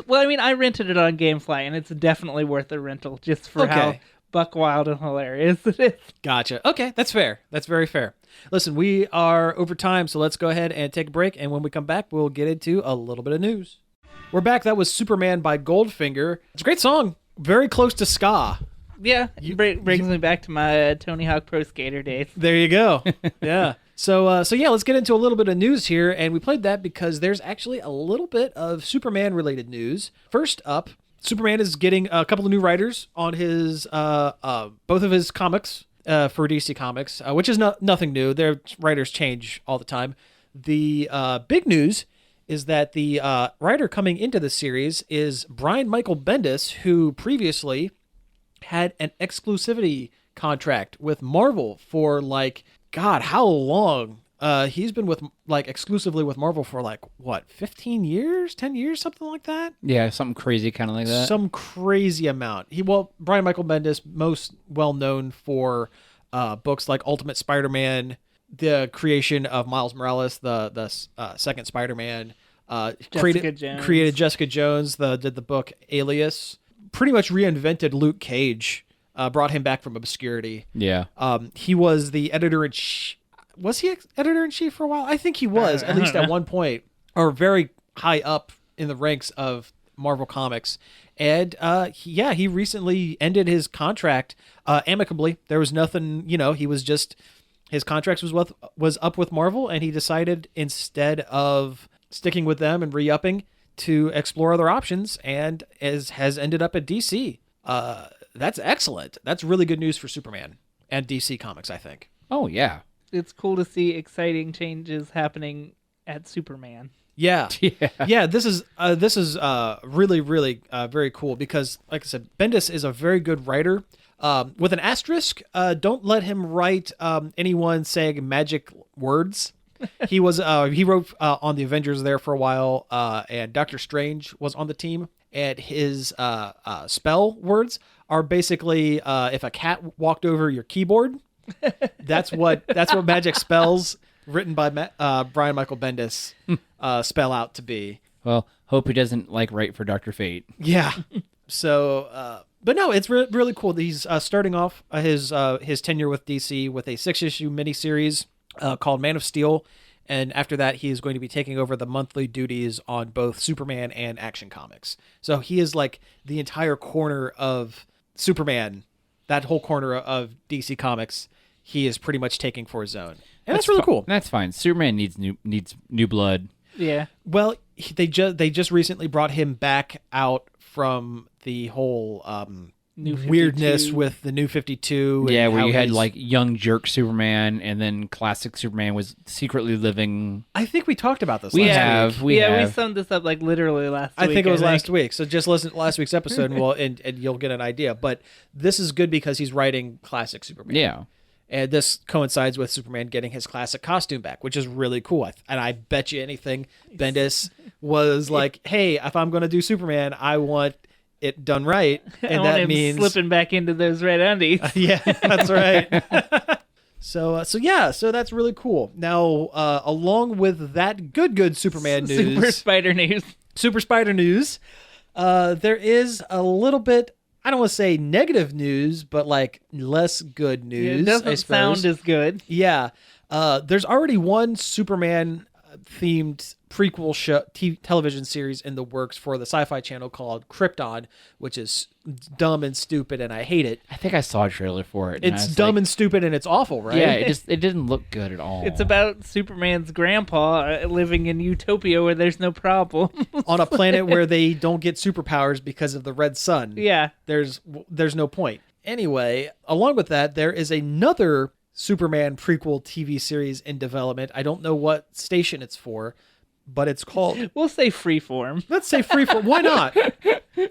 Well, I mean, I rented it on GameFly, and it's definitely worth a rental just for how Okay. buck wild and hilarious it is. Gotcha. Okay, that's fair. That's very fair. Listen, we are over time, so let's go ahead and take a break. And when we come back, we'll get into a little bit of news. We're back. That was Superman by Goldfinger. It's a great song. Very close to ska. Yeah, it brings me back to my Tony Hawk Pro Skater days. There you go. Yeah. So yeah, let's get into a little bit of news here. And we played that because there's actually a little bit of Superman-related news. First up, Superman is getting a couple of new writers on his both of his comics for DC Comics, which is nothing new. Their writers change all the time. The big news is that the writer coming into the series is Brian Michael Bendis, who previously had an exclusivity contract with Marvel for God, how long? He's been with exclusively with Marvel for 15 years, 10 years, something like that. Yeah, something crazy kind of like that. Some crazy amount. Brian Michael Bendis, most well known for books like Ultimate Spider-Man, the creation of Miles Morales, the second Spider-Man, created Jessica Jones, did the book Alias, pretty much reinvented Luke Cage, brought him back from obscurity. Yeah. He was the editor-in-chief. Was he editor-in-chief for a while? I think he was, at least at one point, or very high up in the ranks of Marvel Comics. And he recently ended his contract amicably. There was nothing, he was just, his contract was up with Marvel, and he decided, instead of sticking with them and re-upping, to explore other options, and has ended up at DC. That's excellent. That's really good news for Superman and DC Comics, I think. Oh, yeah. It's cool to see exciting changes happening at Superman. Yeah. Yeah, this is really, really very cool because, like I said, Bendis is a very good writer. With an asterisk, don't let him write anyone saying magic words. He wrote on the Avengers there for a while, and Doctor Strange was on the team. And his spell words are basically if a cat walked over your keyboard. That's what magic spells written by Brian Michael Bendis spell out to be. Well, hope he doesn't write for Dr. Fate. Yeah. So, but no, it's really cool. He's starting off his tenure with DC with a 6-issue miniseries called Man of Steel. And after that, he is going to be taking over the monthly duties on both Superman and Action Comics. So he is like the entire corner of Superman, that whole corner of DC Comics, he is pretty much taking for his own. And that's really cool. That's fine. Superman needs new blood. Yeah. Well, they just recently brought him back out from the whole weirdness with the New 52. Yeah, where you had young jerk Superman, and then classic Superman was secretly living. I think we talked about this. We last have. week. We We summed this up literally last week. I think it was last week. So just listen to last week's episode, and you'll get an idea. But this is good because he's writing classic Superman. Yeah. And this coincides with Superman getting his classic costume back, which is really cool. And I bet you anything, Bendis was like, "Hey, if I'm going to do Superman, I want it done right," and that means slipping back into those red undies. Yeah, that's right. So that's really cool. Now, along with that good Superman news, Super Spider news, there is a little bit. I don't want to say negative news, but less good news. It doesn't sound as good. Yeah. There's already one Superman themed prequel show television series in the works for the Sci-Fi Channel called Krypton, which is dumb and stupid, and I hate it. I think I saw a trailer for it. It's dumb and stupid, and it's awful, right? Yeah, it didn't look good at all. It's about Superman's grandpa living in utopia where there's no problem. On a planet where they don't get superpowers because of the red sun. Yeah. There's no point. Anyway, along with that, there is another Superman prequel TV series in development. I don't know what station it's for, but it's called... We'll say Freeform. Let's say Freeform. Why not?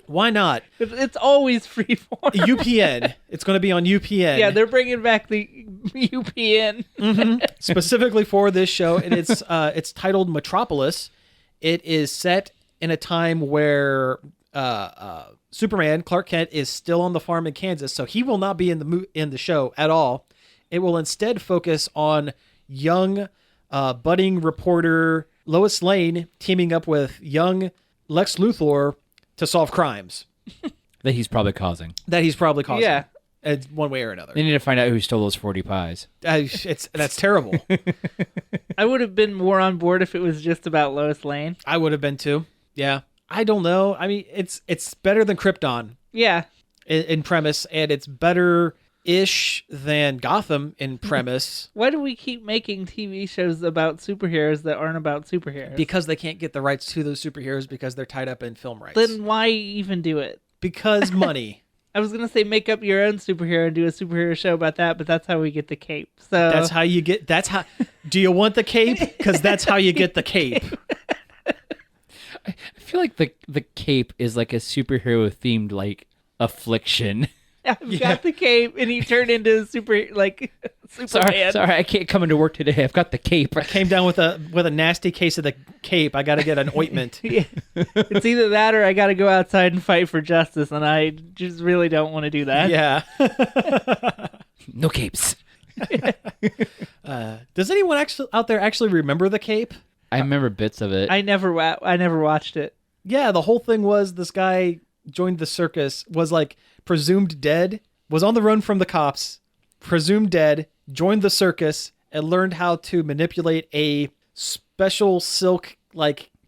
Why not? It's always Freeform. UPN. It's going to be on UPN. Yeah, they're bringing back the UPN. Mm-hmm. Specifically for this show, and it's titled Metropolis. It is set in a time where Superman, Clark Kent, is still on the farm in Kansas, so he will not be in the show at all. It will instead focus on young, budding reporter Lois Lane teaming up with young Lex Luthor to solve crimes that he's probably causing. Yeah, it's one way or another. They need to find out who stole those 40 pies. That's terrible. I would have been more on board if it was just about Lois Lane. I would have been too. Yeah, I don't know. I mean, it's better than Krypton. Yeah, in premise, and it's better-ish than Gotham in premise. Why do we keep making TV shows about superheroes that aren't about superheroes? Because they can't get the rights to those superheroes because they're tied up in film rights. Then why even do it? Because money. I was going to say make up your own superhero and do a superhero show about that, but that's how we get the cape. So do you want the cape? Because that's how you get the cape. I feel like the cape is like a superhero themed affliction. I've got the cape, and he turned into Superman. Sorry, I can't come into work today. I've got the cape. I came down with a nasty case of the cape. I got to get an ointment. Yeah. It's either that or I got to go outside and fight for justice, and I just really don't want to do that. Yeah. No capes. Does anyone out there actually remember the cape? I remember bits of it. I never watched it. Yeah, the whole thing was this guy joined the circus, was presumed dead, was on the run from the cops, presumed dead, joined the circus, and learned how to manipulate a special silk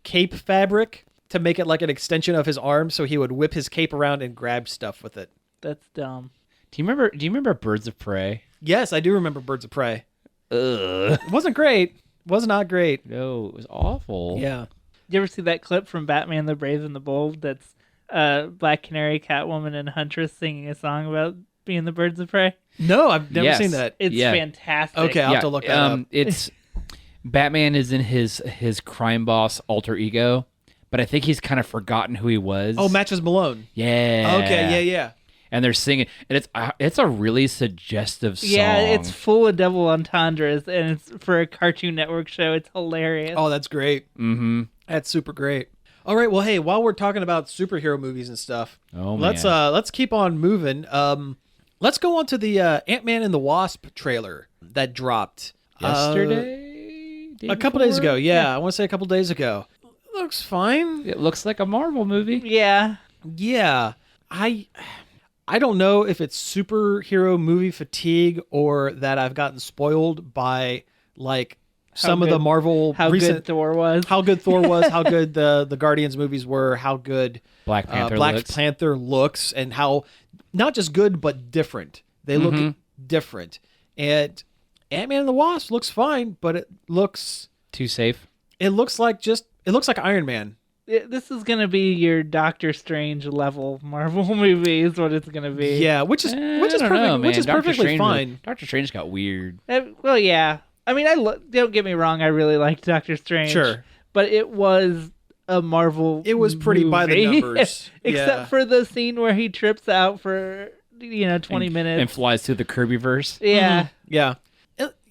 cape fabric to make it like an extension of his arm, so he would whip his cape around and grab stuff with it. That's dumb. Do you remember Birds of Prey? Yes, I do remember Birds of Prey. Ugh. It wasn't great. Was not great. No, it was awful. Yeah. You ever see that clip from Batman the Brave and the Bold that's Black Canary, Catwoman, and Huntress singing a song about being the Birds of Prey? No, I've never Yes. seen that. It's Yeah. fantastic. Okay, I'll have to look that up. It's Batman is in his crime boss alter ego, but I think he's kind of forgotten who he was. Oh, Matches Malone. yeah. Okay, yeah. And they're singing, and it's a really suggestive song. Yeah, it's full of double entendres, and it's for a Cartoon Network show. It's hilarious. Oh, that's great. Mm-hmm. That's super great. All right, well, hey, while we're talking about superhero movies and stuff, Oh, let's keep on moving. Let's go on to the Ant-Man and the Wasp trailer that dropped Yesterday, a couple days ago. Yeah, I want to say a couple days ago. Looks fine. It looks like a Marvel movie. Yeah. Yeah, I don't know if it's superhero movie fatigue or that I've gotten spoiled by like some of the Marvel How recent, good Thor was. how good Thor was, how good the Guardians movies were, how good Black Panther Panther looks, and how not just good but different. They look different. And Ant-Man and the Wasp looks fine, but it looks Too safe. like Iron Man. This is gonna be your Doctor Strange level Marvel movie. Is what it's gonna be. Yeah, which is I perfect, don't know, man. which is Doctor perfectly Strange fine. Doctor Strange got weird. Well, yeah. I mean, don't get me wrong. I really liked Doctor Strange. Sure. But it was a Marvel. It was pretty by the movie. numbers. Except for the scene where he trips out for 20 minutes and flies through the Kirbyverse. Yeah. Yeah.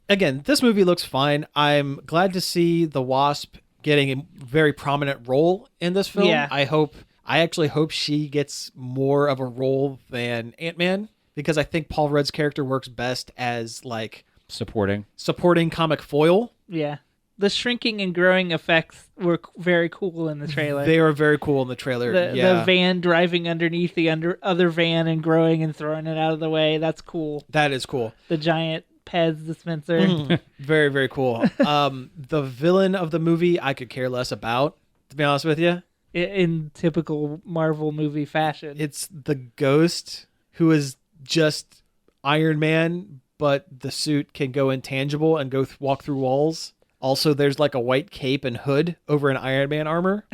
Again, this movie looks fine. I'm glad to see the Wasp getting a very prominent role in this film. Yeah. I actually hope she gets more of a role than Ant-Man, because I think Paul Rudd's character works best as like Supporting comic foil. Yeah. The shrinking and growing effects were very cool in the trailer. They are very cool in the trailer. The van driving underneath the other van and growing and throwing it out of the way. That's cool. That is cool. The giant Pez dispenser. Very, very cool. The villain of the movie, I could care less about, to be honest with you. In typical Marvel movie fashion. It's the Ghost, who is just Iron Man, but the suit can go intangible and go walk through walls. Also, there's like a white cape and hood over an Iron Man armor.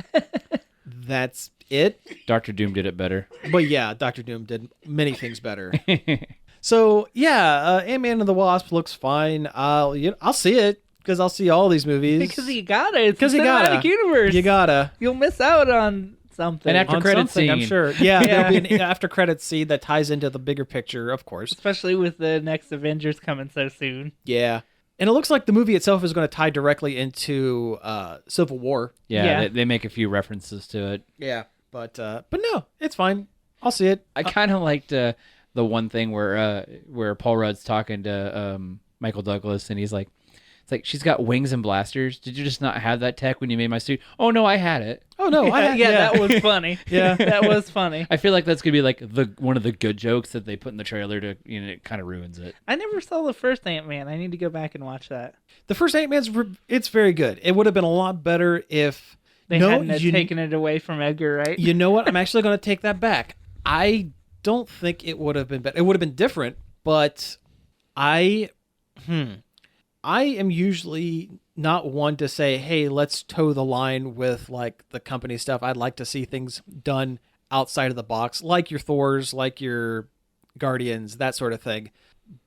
That's it. Doctor Doom did it better. But yeah, Doctor Doom did many things better. So yeah, Ant-Man and the Wasp looks fine. I'll see it because I'll see all these movies. Because you gotta. It's because a you cinematic gotta. universe. You gotta. You'll miss out on something. And after On credit something, I'm scene. sure. Yeah, there'll be an after credit scene that ties into the bigger picture, of course. Especially with the next Avengers coming so soon. Yeah. And it looks like the movie itself is going to tie directly into Civil War. Yeah. They make a few references to it. Yeah. But no, it's fine. I'll see it. I kind of liked the one thing where Paul Rudd's talking to Michael Douglas, and he's like, it's like, she's got wings and blasters. Did you just not have that tech when you made my suit? Oh no, I had it. Oh no, That was funny. Yeah. That was funny. I feel like that's gonna be like one of the good jokes that they put in the trailer to it kind of ruins it. I never saw the first Ant-Man. I need to go back and watch that. The first Ant-Man's it's very good. It would have been a lot better if They hadn't taken it away from Edgar Wright. You know what? I'm actually going to take that back. I don't think it would have been better. It would have been different, but I am usually not one to say, hey, let's toe the line with like the company stuff. I'd like to see things done outside of the box, like your Thors, like your Guardians, that sort of thing.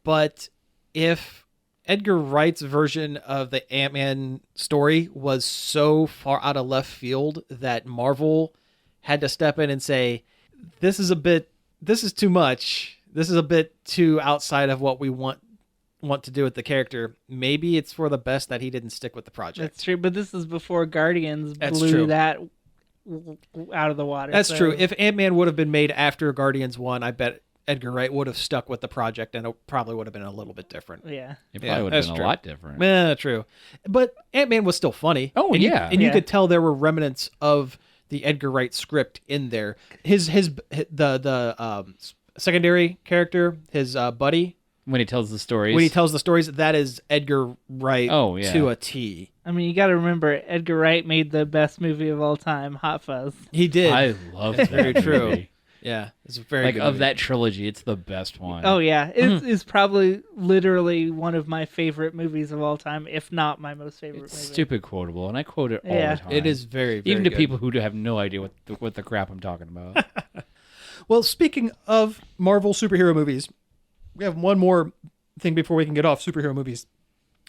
But if Edgar Wright's version of the Ant-Man story was so far out of left field that Marvel had to step in and say, this is too much. This is a bit too outside of what we want to do with the character. Maybe it's for the best that he didn't stick with the project. That's true, but this is before Guardians That's blew true. that out of the water. That's so- true. If Ant-Man would have been made after Guardians 1, I bet Edgar Wright would have stuck with the project, and it probably would have been a little bit different. Yeah. It Yeah, probably would have that's been true. a lot different. Yeah, true. But Ant-Man was still funny. Oh, and yeah. You Yeah. could tell there were remnants of the Edgar Wright script in there. The secondary character, his buddy, When he tells the stories. when he tells the stories, that is Edgar Wright Oh, yeah. to a T. I mean, you got to remember, Edgar Wright made the best movie of all time, Hot Fuzz. He did. I love that Very true. movie. Yeah, it's a very Like good of movie. that trilogy, it's the best one. Oh, yeah. It's probably literally one of my favorite movies of all time, if not my most favorite It's movie. stupid quotable, and I quote it all Yeah. the time. It is very, very even to good. people who have no idea what the crap I'm talking about. Well, speaking of Marvel superhero movies, we have one more thing before we can get off superhero movies.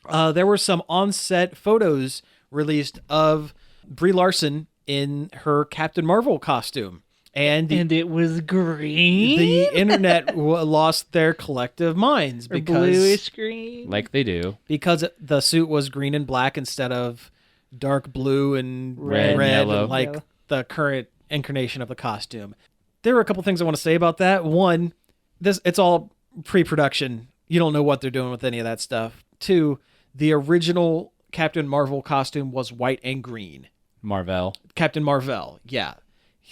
There were some on-set photos released of Brie Larson in her Captain Marvel costume. And it was green? The internet lost their collective minds or because bluish green? Like they do. Because the suit was green and black instead of dark blue and Red and yellow. like the current incarnation of the costume. There were a couple things I want to say about that. One, it's all pre-production. You don't know what they're doing with any of that stuff. Two, the original Captain Marvel costume was white and green. Marvel. Captain Marvel, yeah.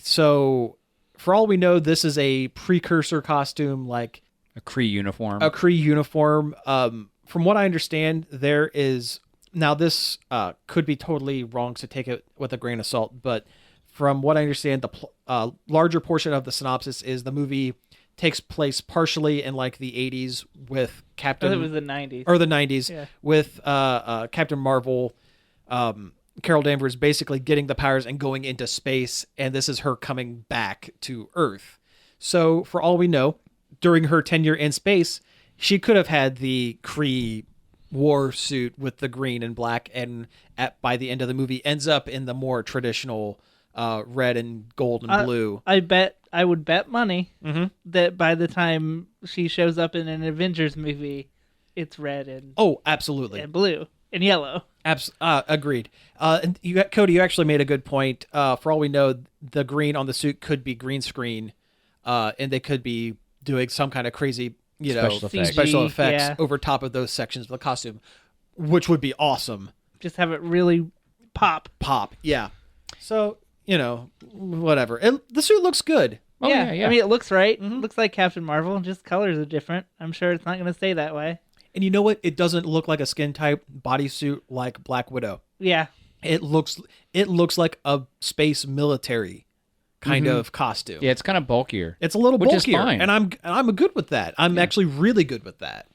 So, for all we know, this is a precursor costume, like a Kree uniform. A Kree uniform. From what I understand, there is now this could be totally wrong, so take it with a grain of salt. But from what I understand, the larger portion of the synopsis is the movie takes place partially in like the 80s with Captain. I thought it was the 90s or the 90s yeah. with Captain Marvel. Carol Danvers basically getting the powers and going into space, and this is her coming back to Earth. So, for all we know, during her tenure in space, she could have had the Kree war suit with the green and black, and by the end of the movie, ends up in the more traditional red and gold and blue. I would bet money that by the time she shows up in an Avengers movie, it's red and absolutely, and blue and yellow. Agreed. And Cody, you actually made a good point. For all we know, the green on the suit could be green screen, and they could be doing some kind of crazy, special effects over top of those sections of the costume, which would be awesome. Just have it really pop. Yeah. So, whatever. The suit looks good. Oh, yeah. I mean, it looks right. Mm-hmm. It looks like Captain Marvel, just colors are different. I'm sure it's not going to stay that way. And you know what? It doesn't look like a skin type bodysuit like Black Widow. Yeah. It looks like a space military kind of costume. Yeah, it's kind of bulkier. It's a little bulkier, is fine. And I'm good with that. I'm actually really good with that.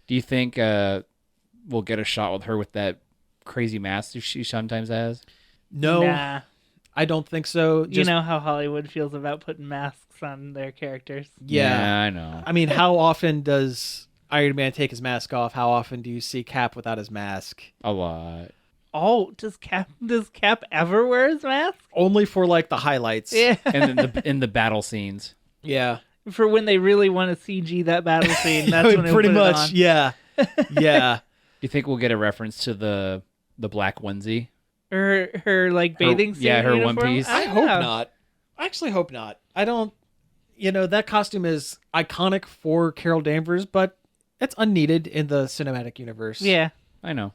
Do you think we'll get a shot with her with that crazy mask she sometimes has? No. Nah. I don't think so. You know how Hollywood feels about putting masks on their characters. Yeah, I know. I mean, how often does Iron Man take his mask off? How often do you see Cap without his mask? A lot. Oh, does Cap ever wear his mask? Only for like the highlights. Yeah. And in the battle scenes. Yeah. For when they really want to CG that battle scene, that's when pretty put much. It on. Yeah. Yeah. Do you think we'll get a reference to the black onesie? Her like bathing suit. Yeah, her uniform? one piece. I hope not. I actually hope not. I don't. That costume is iconic for Carol Danvers, but it's unneeded in the cinematic universe. Yeah. I know.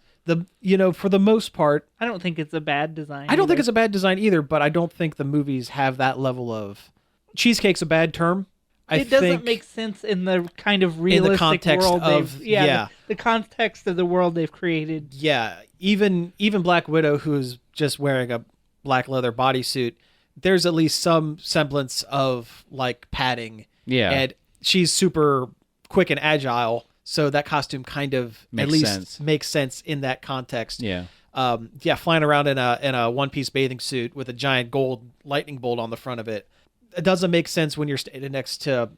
For the most part, I don't think it's a bad design. I don't think it's a bad design either, but I don't think the movies have that level of cheesecake's a bad term. It doesn't make sense in the kind of realistic context world of the context of the world they've created. Yeah, even Black Widow, who's just wearing a black leather bodysuit, there's at least some semblance of like padding. Yeah, and she's super quick and agile, so that costume kind of makes sense in that context. Yeah. Flying around in a one-piece bathing suit with a giant gold lightning bolt on the front of it. It doesn't make sense when you're standing next to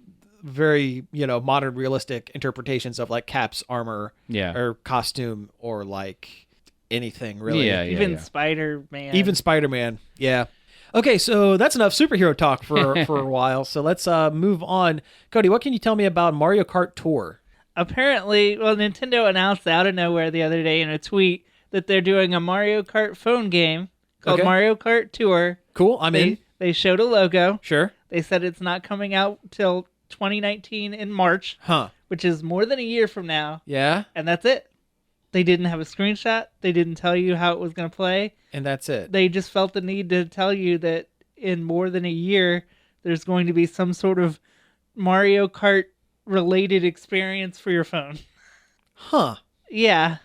very, modern realistic interpretations of like Cap's armor or costume or like anything really. Yeah, Even Spider-Man. Even Spider-Man. Yeah. Okay, so that's enough superhero talk for a while. So let's move on. Cody, what can you tell me about Mario Kart Tour? Apparently, Nintendo announced out of nowhere the other day in a tweet that they're doing a Mario Kart phone game called Mario Kart Tour. Cool, I'm in. They showed a logo. Sure. They said it's not coming out till 2019 in March. Huh. Which is more than a year from now. Yeah. And that's it. They didn't have a screenshot. They didn't tell you how it was going to play. And that's it. They just felt the need to tell you that in more than a year, there's going to be some sort of Mario Kart related experience for your phone. Huh. Yeah.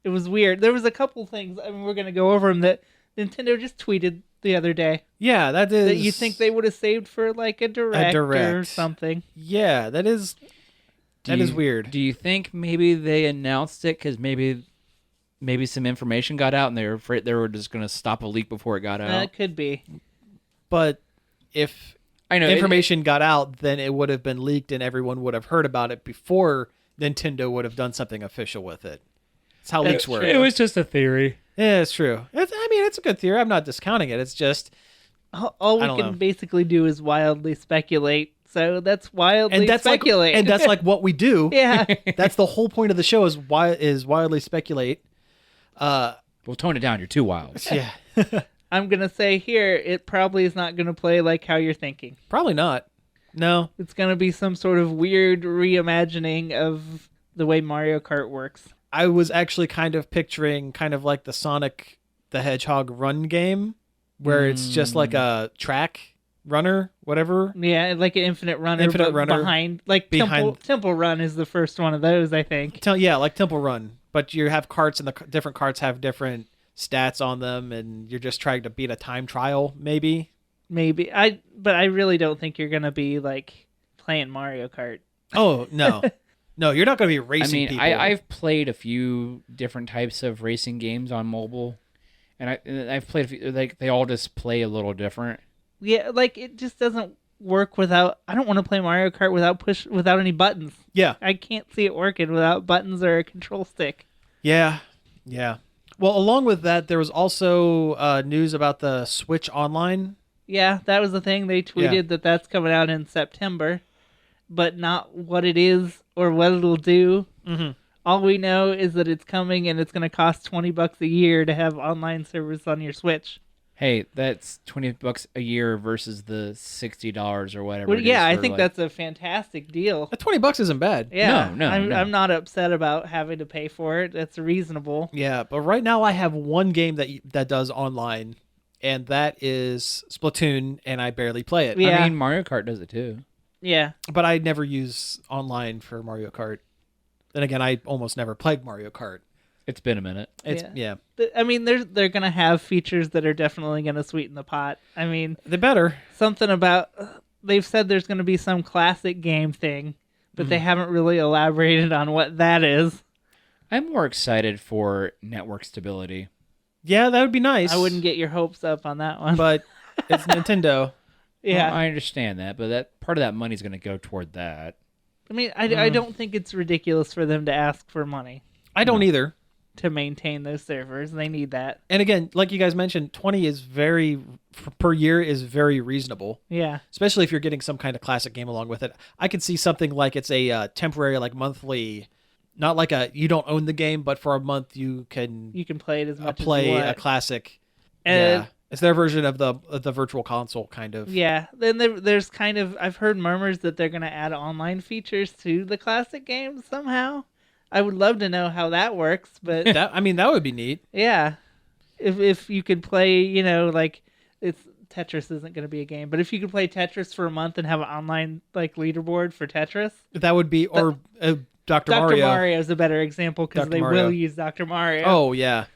It was weird. There was a couple things, we're going to go over them, that Nintendo just tweeted the other day. Yeah, that is... That you think they would have saved for like a direct or something. Yeah, that is... That is weird. Do you think maybe they announced it because maybe some information got out and they were afraid they were just going to stop a leak before it got out? That could be. But if I know information got out, then it would have been leaked and everyone would have heard about it before Nintendo would have done something official with it. That's how leaks work. It was just a theory. Yeah, it's true. It's a good theory. I'm not discounting it. It's just All we I don't can know. basically do is wildly speculate. So that's wildly speculate. and that's like what we do. yeah. That's the whole point of the show is wildly speculate. Well, tone it down. You're too wild. Yeah. I'm going to say here, it probably is not going to play like how you're thinking. Probably not. No. It's going to be some sort of weird reimagining of the way Mario Kart works. I was actually kind of picturing kind of like the Sonic the Hedgehog run game where it's just like a track runner, whatever. Yeah, like an infinite runner, Infinite but runner behind, like Temple Run is the first one of those, I think. Yeah, like Temple Run. But you have carts and the different carts have different stats on them and you're just trying to beat a time trial, maybe. Maybe. But I really don't think you're going to be like playing Mario Kart. Oh, no. No, you're not going to be racing people. I've played a few different types of racing games on mobile, and I've played a few, like they all just play a little different. Yeah, like it just doesn't work without. I don't want to play Mario Kart without any buttons. Yeah. I can't see it working without buttons or a control stick. Yeah. Yeah. Well, along with that, there was also news about the Switch Online. Yeah, that was the thing. They tweeted that's coming out in September, but not what it is or what it'll do. Mm-hmm. All we know is that it's coming and it's going to cost $20 a year to have online service on your Switch. Hey, that's $20 a year versus the $60 or whatever. Well, it yeah, is I for, think like- that's a fantastic deal. That $20 isn't bad. Yeah, No, no. I'm not upset about having to pay for it. That's reasonable. Yeah, but right now I have one game that does online, and that is Splatoon, and I barely play it. Yeah. I mean, Mario Kart does it too. Yeah. But I never use online for Mario Kart. Then again, I almost never played Mario Kart. It's been a minute. It's yeah. I mean, they're going to have features that are definitely going to sweeten the pot. I mean, They better. something about they've said there's going to be some classic game thing, but they haven't really elaborated on what that is. I'm more excited for network stability. Yeah, that would be nice. I wouldn't get your hopes up on that one. But it's Nintendo. yeah. Well, I understand that, but that part of that money is going to go toward that. I mean, I don't think it's ridiculous for them to ask for money I don't either. to maintain those servers. They need that. And again, like you guys mentioned, 20 is per year is very reasonable. Yeah. Especially if you're getting some kind of classic game along with it. I could see something like it's a temporary, like monthly, not like you don't own the game, but for a month you can You can play it as much play as you a want. classic. And- Yeah, it's their version of the virtual console, kind of. Yeah, then there's kind of I've heard murmurs that they're going to add online features to the classic games somehow. I would love to know how that works, but That would be neat. yeah, if you could play, like Tetris isn't going to be a game, but if you could play Tetris for a month and have an online like leaderboard for Tetris, That would be Dr. Dr. Mario. Mario is a better example because Dr. they Mario. will use Dr. Mario. Oh yeah,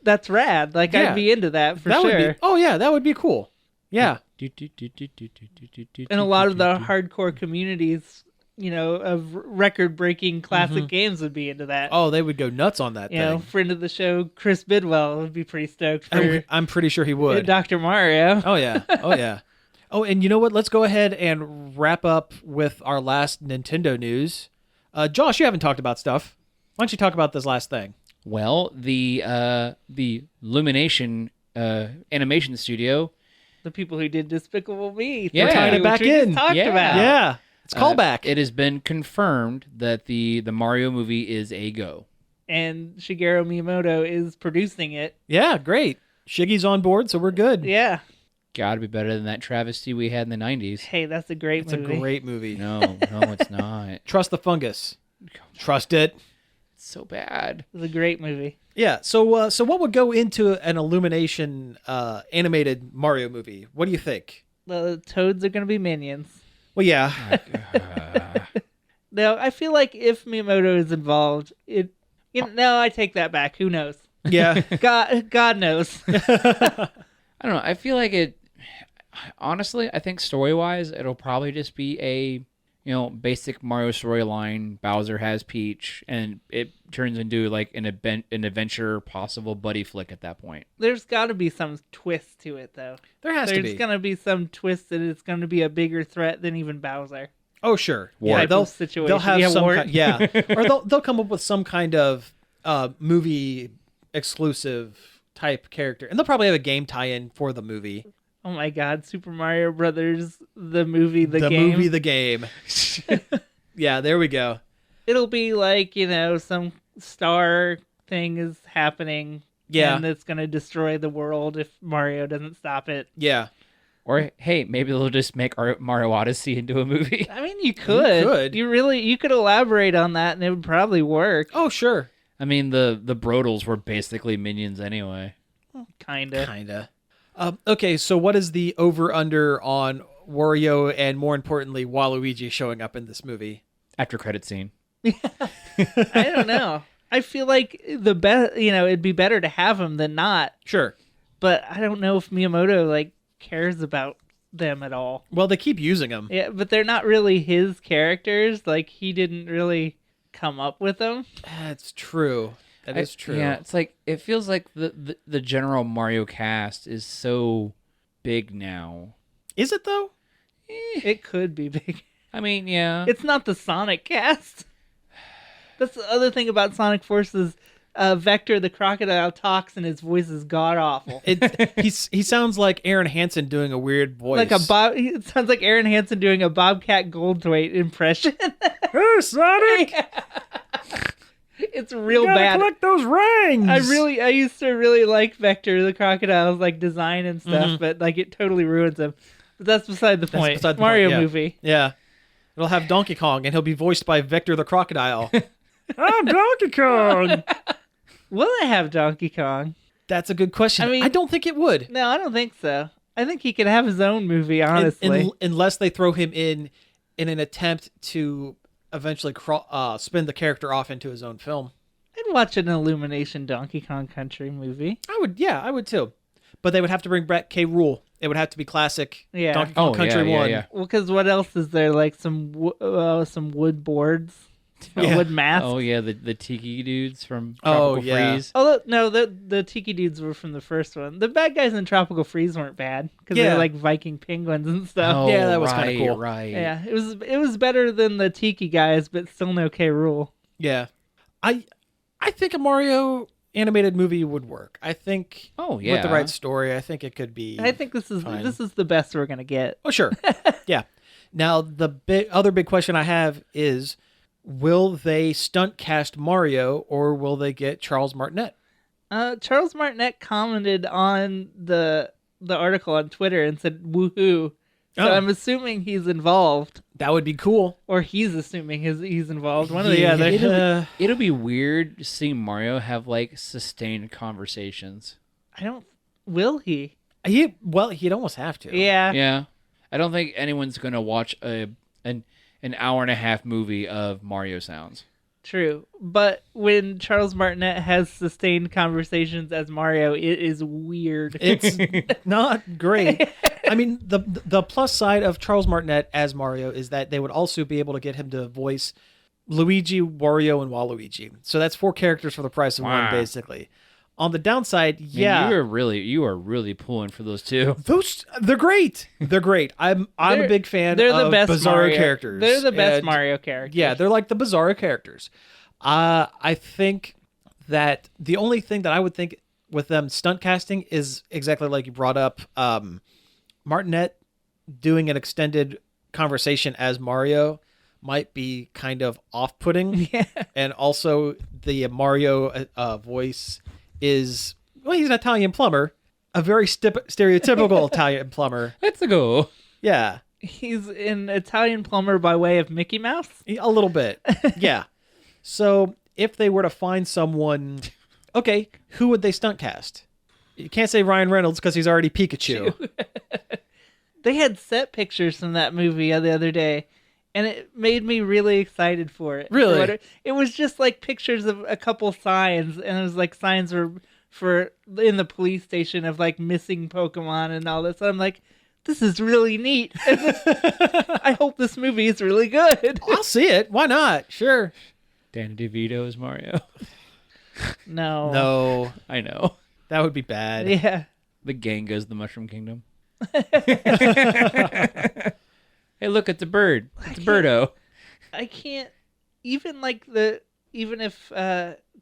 That's rad. Like Yeah. I'd be into that for that sure. would be. Oh yeah, that would be cool. Yeah. And a lot of the hardcore communities, of record-breaking classic games would be into that. Oh, they would go nuts on that thing. Friend of the show, Chris Bidwell, would be pretty stoked for I'm pretty sure he would. Dr. Mario. Oh yeah. Oh yeah. Oh, and you know what? Let's go ahead and wrap up with our last Nintendo news. Josh, you haven't talked about stuff. Why don't you talk about this last thing? Well, the Illumination animation studio. The people who did Despicable Me. Yeah. We're tying it which back we just in. talked Yeah. about. Yeah, it's callback. It has been confirmed that the Mario movie is a go. And Shigeru Miyamoto is producing it. Yeah, great. Shiggy's on board, so we're good. Yeah. Gotta be better than that travesty we had in the 90s. Hey, that's a great It's movie. a great movie. No, it's not. Trust the fungus. Trust it. It's so bad. It's a great movie. Yeah. So what would go into an Illumination animated Mario movie? What do you think? The Toads are going to be minions. Well, yeah. No, I feel like if Miyamoto is involved, no, I take that back. Who knows? Yeah. God knows. I don't know. I feel like it. Honestly, I think story-wise, it'll probably just be basic Mario storyline. Bowser has Peach, and it turns into like an adventure, possible buddy flick at that point. There's got to be some twist to it, though. There has to be. There's going to be some twist that it's going to be a bigger threat than even Bowser. Oh, sure. Wart. Yeah, they'll Situation. they'll have Yeah, some Wart. kind, yeah, or they'll come up with some kind of movie exclusive type character, and they'll probably have a game tie-in for the movie. Oh my God, Super Mario Brothers, the movie, the game. Yeah, there we go. It'll be like, some star thing is happening. Yeah. And it's going to destroy the world if Mario doesn't stop it. Yeah. Or hey, maybe they'll just make Mario Odyssey into a movie. I mean, you could. You could elaborate on that and it would probably work. Oh, sure. I mean, the Brodels were basically minions anyway. Kinda. Okay, so what is the over-under on Wario and, more importantly, Waluigi showing up in this movie? After credit scene. I don't know. I feel like it'd be better to have them than not. Sure. But I don't know if Miyamoto cares about them at all. Well, they keep using them. Yeah, but they're not really his characters. Like, he didn't really come up with them. That's true. That is true. Yeah, it's like it feels like the general Mario cast is so big now. Is it though? It could be big. I mean, yeah. It's not the Sonic cast. That's the other thing about Sonic Forces. Vector the crocodile talks and his voice is god awful. He sounds like Aaron Hansen doing a weird voice. It sounds like Aaron Hansen doing a Bobcat Goldthwait impression. Hey, Sonic! It's real bad. Collect those rings. I used to really like Vector the crocodile's design and stuff, but it totally ruins him. But that's beside the point. beside the Mario point, yeah. movie. Yeah. It'll have Donkey Kong, and he'll be voiced by Vector the crocodile. I'm Donkey Kong. Will it have Donkey Kong? That's a good question. I mean, I don't think it would. No, I don't think so. I think he could have his own movie, honestly. Unless they throw him in an attempt to eventually spin the character off into his own film. I'd watch an Illumination Donkey Kong Country movie. I would too. But they would have to bring back K. Rool. It would have to be classic Donkey Kong Country 1. Yeah. Well, because what else is there? Some wood boards? Wood mats? Oh, yeah, the Tiki dudes from Tropical Freeze. Oh, no, the Tiki dudes were from the first one. The bad guys in Tropical Freeze weren't bad, because they're like Viking penguins and stuff. Oh, yeah, that was kind of cool. Right. Yeah, it was better than the Tiki guys, but still no K. Rool. Yeah. I think a Mario animated movie would work. I think with the right story, I think it could be I think this is the best we're going to get. Oh, sure. Yeah. Now, the other big question I have is, will they stunt cast Mario or will they get Charles Martinet? Charles Martinet commented on the article on Twitter and said, woohoo. So I'm assuming he's involved. That would be cool. Or he's assuming he's involved. One or the other. It'll be weird seeing Mario have sustained conversations. Will he? He'd almost have to. Yeah. Yeah. I don't think anyone's going to watch an hour and a half movie of Mario sounds. True. But when Charles Martinet has sustained conversations as Mario, it is weird. It's not great. I mean, the plus side of Charles Martinet as Mario is that they would also be able to get him to voice Luigi, Wario, and Waluigi. So that's 4 characters for the price of one, basically. On the downside, Man, you are really pulling for those two. They're great. They're great. I'm a big fan of best Bizarro Mario characters. They're the best Mario characters. Yeah, they're like the Bizarro characters. I think that the only thing that I would think with them stunt casting is exactly like you brought up, Martinet doing an extended conversation as Mario might be kind of off-putting. Yeah. And also the Mario voice is, he's an Italian plumber, a very stereotypical Italian plumber. Let's go. Yeah. He's an Italian plumber by way of Mickey Mouse? A little bit. Yeah. So if they were to find someone, okay, who would they stunt cast? You can't say Ryan Reynolds because he's already Pikachu. They had set pictures from that movie the other day, and it made me really excited for it. Really? It was just pictures of a couple signs, and it was signs for in the police station of missing Pokemon and all this. And I'm like, this is really neat. I hope this movie is really good. I'll see it. Why not? Sure. Danny DeVito is Mario. No. No, I know. that would be bad. Yeah. The gang goes to the Mushroom Kingdom. Hey, look, it's a bird. It's a birdo. I can't even even if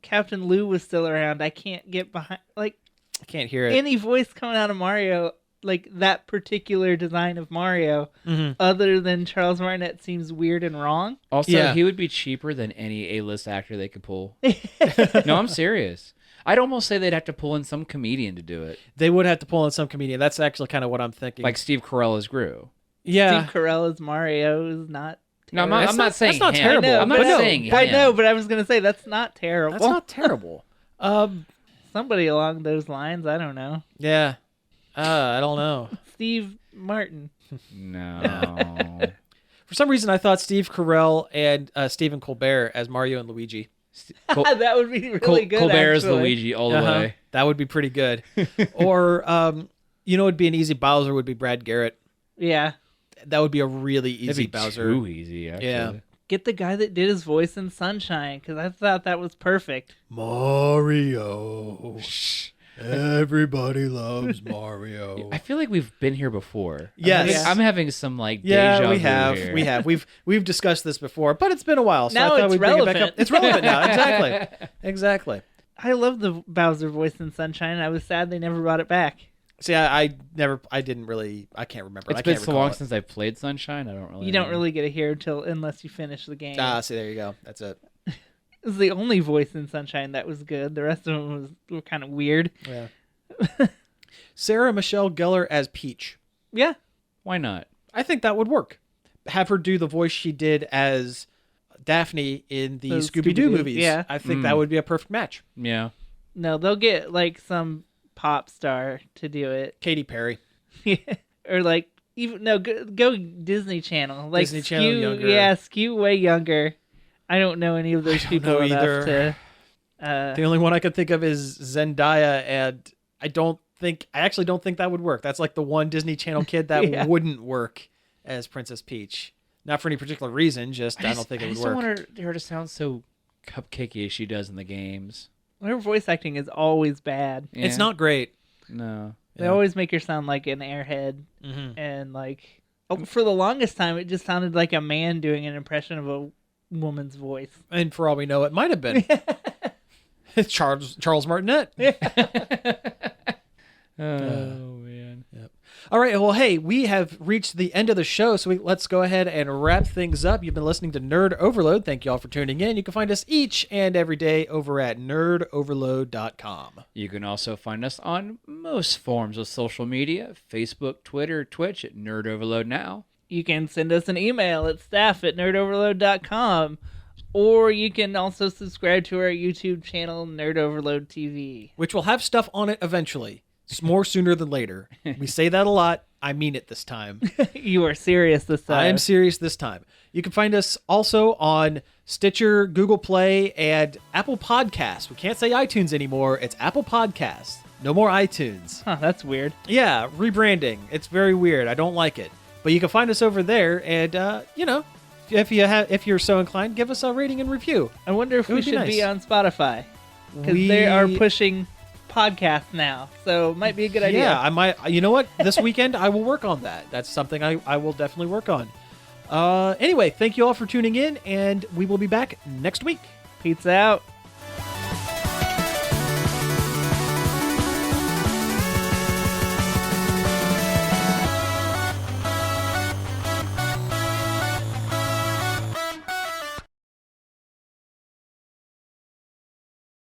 Captain Lou was still around, I can't get behind I can't hear it. any voice coming out of Mario, like that particular design of Mario, Mhm. other than Charles Martinet seems weird and wrong. Also, Yeah. he would be cheaper than any A-list actor they could pull. No, I'm serious. I'd almost say they'd have to pull in some comedian to do it. They would have to pull in some comedian. That's actually kind of what I'm thinking. Like Steve Carell as Gru. yeah. Steve Carell as Mario is not. No, I'm terrible. not saying that's not him. terrible. I'm not But no, saying him. I know, but I was gonna say that's not terrible. That's not terrible. Somebody along those lines. I don't know. Yeah. I don't know. Steve Martin. No. For some reason, I thought Steve Carell and Stephen Colbert as Mario and Luigi. That would be really good. Colbert is actually. Luigi all the way. That would be pretty good. Or, it'd be an easy Bowser would be Brad Garrett. Yeah. That would be a really That'd easy be Bowser. too easy, actually. Yeah. Get the guy that did his voice in Sunshine, because I thought that was perfect. Mario. Everybody loves Mario. I feel like we've been here before. Yes. I'm having some like Yeah, deja we vu have. here. We have. We've discussed this before, but it's been a while, so Now I thought it's we'd bring it back relevant. up. It's relevant now. Exactly. Exactly. I love the Bowser voice in Sunshine. I was sad they never brought it back. See, I can't remember. It's I been can't so recall long it. since I played Sunshine. I don't really. You don't know. really get to hear unless you finish the game. See, there you go. That's it. It was the only voice in Sunshine that was good. The rest of them were kind of weird. Yeah. Sarah Michelle Gellar as Peach. Yeah. Why not? I think that would work. Have her do the voice she did as Daphne in the Those Scooby-Doo Scooby-Doo, movies. yeah. I think that would be a perfect match. Yeah. No, they'll get like some pop star to do it. Katy Perry. Or like go Disney Channel. Like Disney Channel younger. Yeah, skew way younger. I don't know any of those people know enough either. to The only one I could think of is Zendaya, and I actually don't think that would work. That's like the one Disney Channel kid that Yeah. wouldn't work as Princess Peach. Not for any particular reason, just I don't think it would I work. don't want her to sound so cupcakey as she does in the games. her voice acting is always bad. It's Yeah. not great. No. They Yeah. always make her sound like an airhead, Mhm. and like for the longest time, it just sounded like a man doing an impression of a woman's voice. And for all we know, it might have been. It's Charles Martinet. Oh man. All right. Well, hey, we have reached the end of the show, so let's go ahead and wrap things up. You've been listening to Nerd Overload. Thank you all for tuning in. You can find us each and every day over at nerdoverload.com. You can also find us on most forms of social media: Facebook, Twitter, Twitch at Nerd Overload Now. You can send us an email at staff@nerdoverload.com, or you can also subscribe to our YouTube channel, Nerd Overload TV. Which will have stuff on it eventually. It's more sooner than later. We say that a lot. I mean it this time. You are serious this time. I am serious this time. You can find us also on Stitcher, Google Play, and Apple Podcasts. We can't say iTunes anymore. It's Apple Podcasts. No more iTunes. Huh, that's weird. Yeah, rebranding. It's very weird. I don't like it. But you can find us over there, and if you're so inclined, give us a rating and review. I wonder if It we would be should be nice. on Spotify, because they are pushing podcasts now, so it might be a good idea. Yeah, I might. You know what? This weekend I will work on that. That's something I will definitely work on. Anyway, thank you all for tuning in, and we will be back next week. Pizza out.